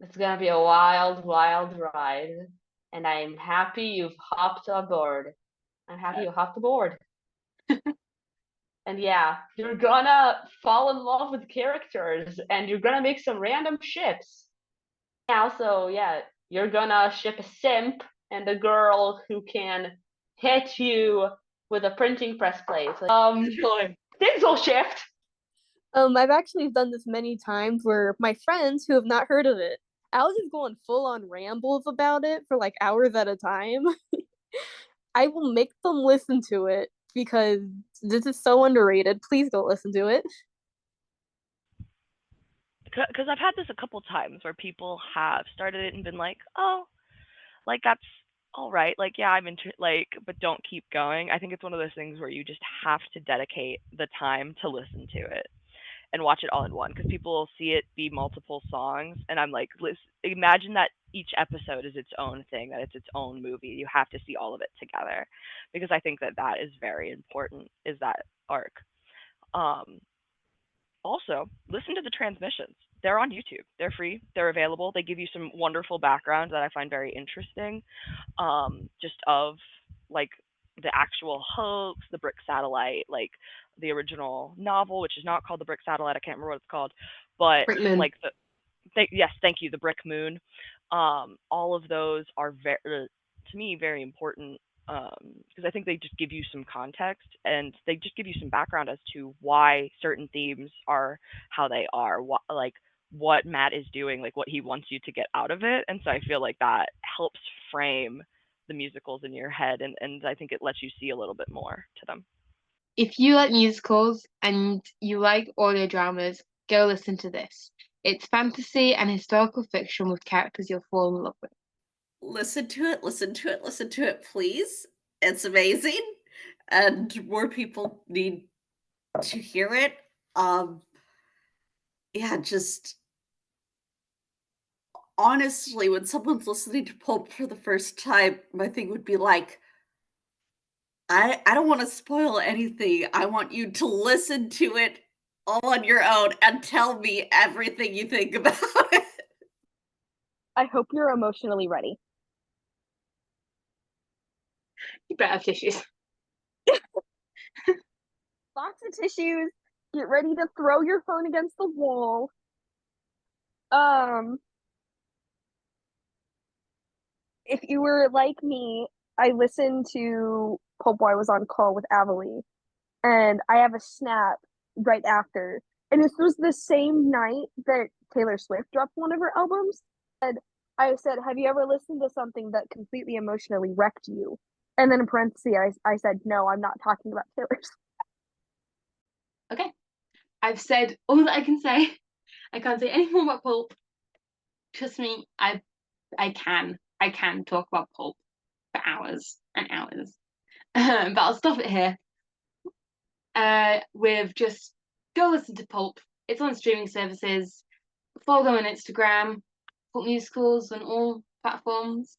Speaker 4: It's gonna be a wild, wild ride, and I'm happy you've hopped aboard. I'm happy you hopped aboard. And yeah, you're gonna fall in love with characters, and you're gonna make some random ships. Also, yeah, you're gonna ship a simp and a girl who can hit you with a printing press plate. Things will shift.
Speaker 5: I've actually done this many times where my friends who have not heard of it, I'll just go on full on rambles about it for like hours at a time. I will make them listen to it because this is so underrated. Please go listen to it.
Speaker 6: Because I've had this a couple times where people have started it and been like, oh, like that's all right. Like, yeah, I'm into like, but don't keep going. I think it's one of those things where you just have to dedicate the time to listen to it and watch it all in one, because people will see it be multiple songs, and I'm like, imagine that each episode is its own thing, that it's its own movie. You have to see all of it together, because I think that that is very important, is that arc. Also, listen to the transmissions. They're on YouTube. They're free. They're available. They give you some wonderful backgrounds that I find very interesting, just of like the actual hoax, the brick satellite, like the original novel, which is not called the brick satellite. I can't remember what it's called, but
Speaker 1: Brick Moon.
Speaker 6: like yes, thank you, the brick moon. All of those are very, to me, very important, because I think they just give you some context, and they just give you some background as to why certain themes are how they are, what Matt is doing, like what he wants you to get out of it. And so I feel like that helps frame the musicals in your head, and I think it lets you see a little bit more to them.
Speaker 1: If you like musicals and you like audio dramas, go listen to this. It's fantasy and historical fiction with characters you'll fall in love with.
Speaker 7: Listen to it, listen to it, listen to it, please. It's amazing. And more people need to hear it. Yeah, just honestly, when someone's listening to Pulp for the first time, my thing would be like, I don't want to spoil anything. I want you to listen to it all on your own and tell me everything you think about it.
Speaker 3: I hope you're emotionally ready.
Speaker 1: You better have tissues.
Speaker 3: Box of tissues. Get ready to throw your phone against the wall. If you were like me, I listened to Pulp while I was on call with Avalie, and I have a snap right after. And this was the same night that Taylor Swift dropped one of her albums. And I said, have you ever listened to something that completely emotionally wrecked you? And then in parentheses, I said, no, I'm not talking about Taylor Swift.
Speaker 1: Okay. I've said all that I can say. I can't say any more about Pulp. Trust me, I can talk about Pulp for hours and hours. But I'll stop it here. With just go listen to Pulp. It's on streaming services. Follow them on Instagram. Pulp Musicals on all platforms.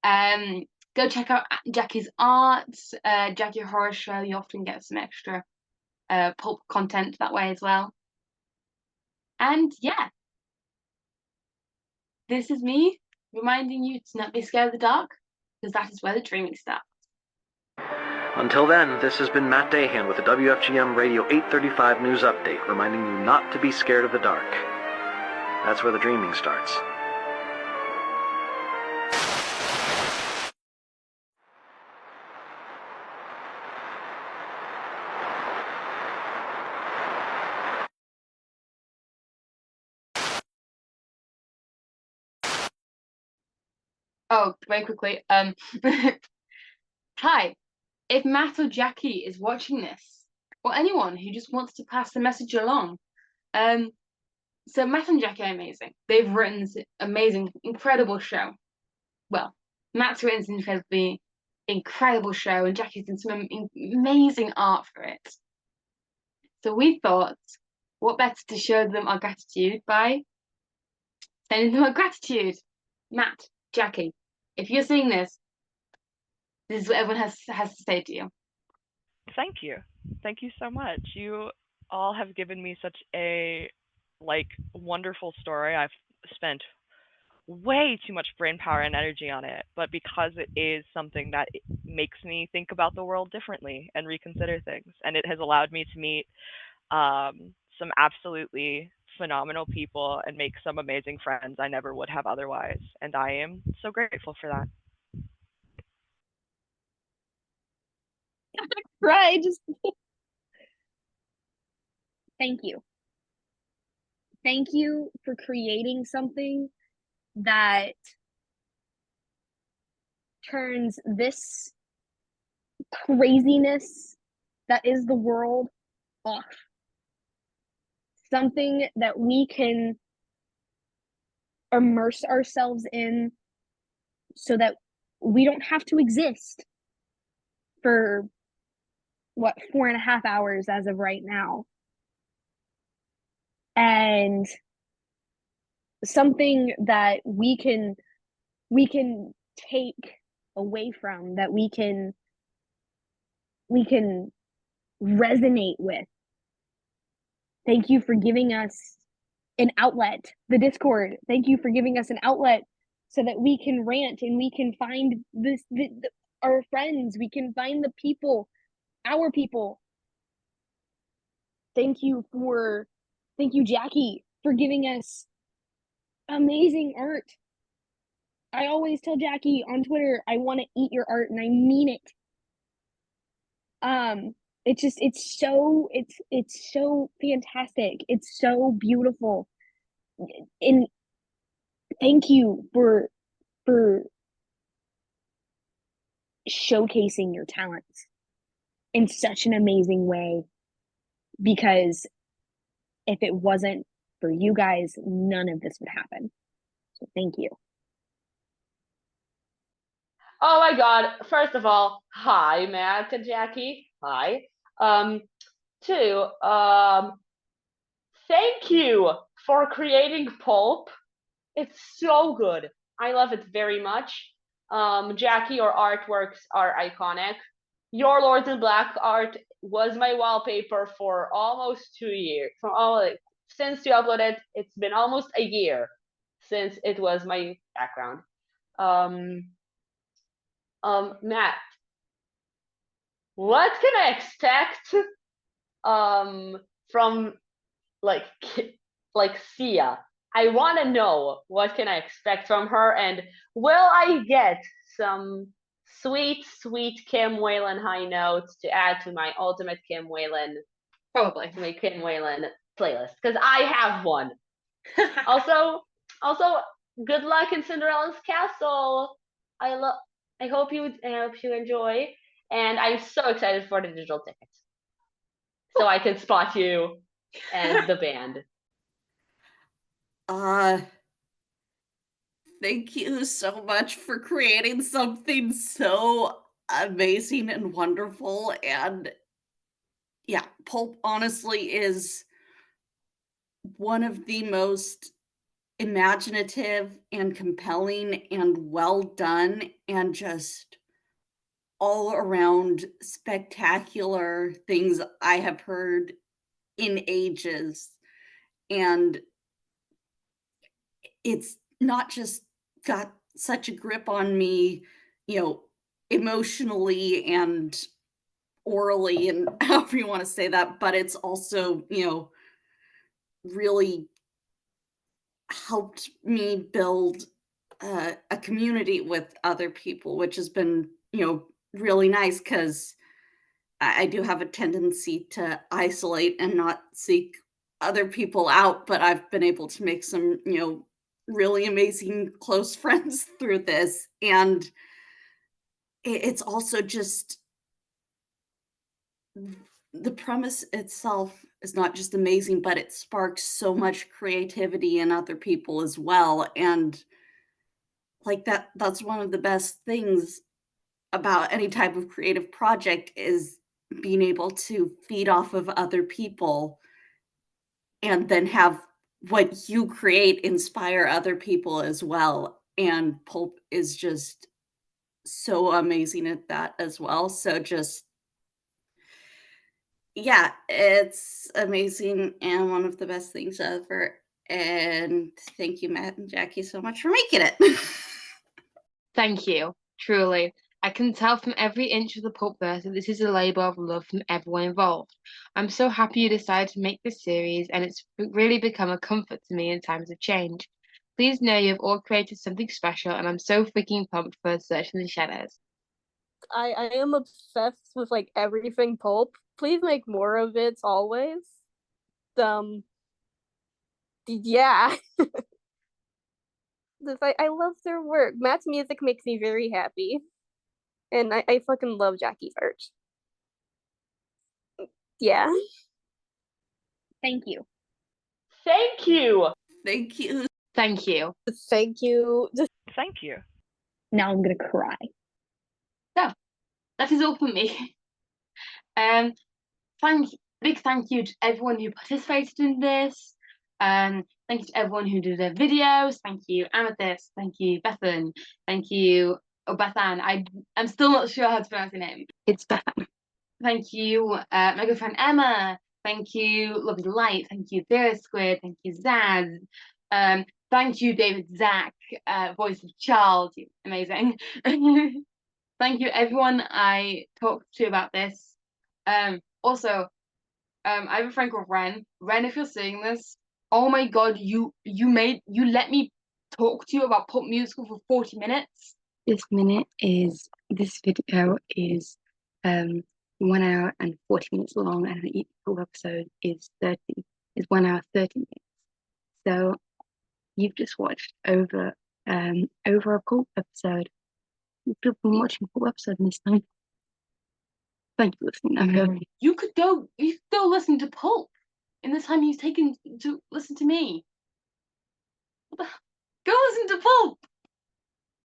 Speaker 1: Go check out Jackie's art. Jackie Horror Show. You often get some extra Pulp content that way as well. And yeah, this is me reminding you to not be scared of the dark, because that is where the dreaming starts.
Speaker 2: Until then, this has been Matt Dahan with the WFGM Radio 835 News Update, reminding you not to be scared of the dark. That's where the dreaming starts.
Speaker 1: Oh, very quickly. Hi, if Matt or Jackie is watching this, or anyone who just wants to pass the message along, so Matt and Jackie are amazing. They've written this amazing, incredible show. Well, Matt's written this incredible show, and Jackie's done some amazing art for it. So we thought, what better to show them our gratitude by sending them our gratitude. Matt, Jackie, if you're seeing this, this is what everyone has to say to you.
Speaker 6: Thank you. Thank you so much. You all have given me such a wonderful story. I've spent way too much brain power and energy on it, but because it is something that makes me think about the world differently and reconsider things, and it has allowed me to meet some absolutely phenomenal people and make some amazing friends I never would have otherwise, and I am so grateful for that.
Speaker 3: Right, just thank you. Thank you for creating something that turns this craziness that is the world off. Something that we can immerse ourselves in so that we don't have to exist for 4.5 hours as of right now. And something that we can take away from, that we can resonate with. Thank you for giving us an outlet, the Discord. Thank you for giving us an outlet so that we can rant and we can find our friends, we can find the people, our people. Thank you, Jackie, for giving us amazing art. I always tell Jackie on Twitter, I want to eat your art, and I mean it. It's so fantastic. It's so beautiful. And thank you for showcasing your talents in such an amazing way, because if it wasn't for you guys, none of this would happen. So thank you.
Speaker 4: Oh my God. First of all, hi, Matt and Jackie. Hi. Two, thank you for creating Pulp. It's so good. I love it very much. Jackie, your artworks are iconic. Your Lords in Black art was my wallpaper for almost 2 years. Since you uploaded, it's been almost a year since it was my background. Matt, what can I expect from Sia? I want to know what can I expect from her, and will I get some sweet Kim Whalen high notes to add to my ultimate Kim Whalen,
Speaker 1: Probably.
Speaker 4: my Kim Whalen playlist, because I have one. also, good luck in Cinderella's Castle. I hope you enjoy, and I'm so excited for the digital tickets, so I can spot you and the band.
Speaker 7: Thank you so much for creating something so amazing and wonderful. And yeah, Pulp honestly is one of the most imaginative and compelling and well done and just all around spectacular things I have heard in ages. And it's not just got such a grip on me, emotionally and orally, and however you want to say that, but it's also, really helped me build a community with other people, which has been, really nice, because I do have a tendency to isolate and not seek other people out, but I've been able to make some, really amazing close friends through this, and it's also just the premise itself is not just amazing, but it sparks so much creativity in other people as well, and like that's one of the best things about any type of creative project is being able to feed off of other people and then have what you create inspire other people as well. And Pulp is just so amazing at that as well. So just yeah, it's amazing and one of the best things ever. And thank you, Matt and Jackie, so much for making it.
Speaker 1: Thank you, truly. I can tell from every inch of the pulpverse that this is a labor of love from everyone involved. I'm so happy you decided to make this series, and it's really become a comfort to me in times of change. Please know you've all created something special, and I'm so freaking pumped for Search in the Shadows.
Speaker 5: I am obsessed with like everything pulp. Please make more of it always. Yeah. I love their work. Matt's music makes me very happy. And I fucking love Jackie's art. Yeah.
Speaker 3: Thank you.
Speaker 4: Thank you.
Speaker 7: Thank you.
Speaker 1: Thank you.
Speaker 5: Thank you.
Speaker 6: Thank you.
Speaker 3: Now I'm gonna cry.
Speaker 1: So, that is all from me. Big thank you to everyone who participated in this. Thank you to everyone who did their videos. Thank you, Amethyst. Thank you, Bethan. Thank you, Bethan. I'm still not sure how to pronounce your name. It's Bethan. Thank you, my good friend Emma. Thank you, Lovely Light. Thank you, Dearest Squid. Thank you, Zaz. Thank you, David Zach, voice of Charles. You're amazing. Thank you, everyone I talked to about this. Also, I have a friend called Ren. Ren, if you're seeing this, oh my god, you let me talk to you about Pulp Musical for 40 minutes. This video is 1 hour and 40 minutes long, and each full episode is 1 hour 30 minutes. So you've just watched over a Pulp episode. You've been watching a Pulp episode this time. Thank you for listening. You could go listen to Pulp in the time he's taken to listen to me. Go listen to Pulp.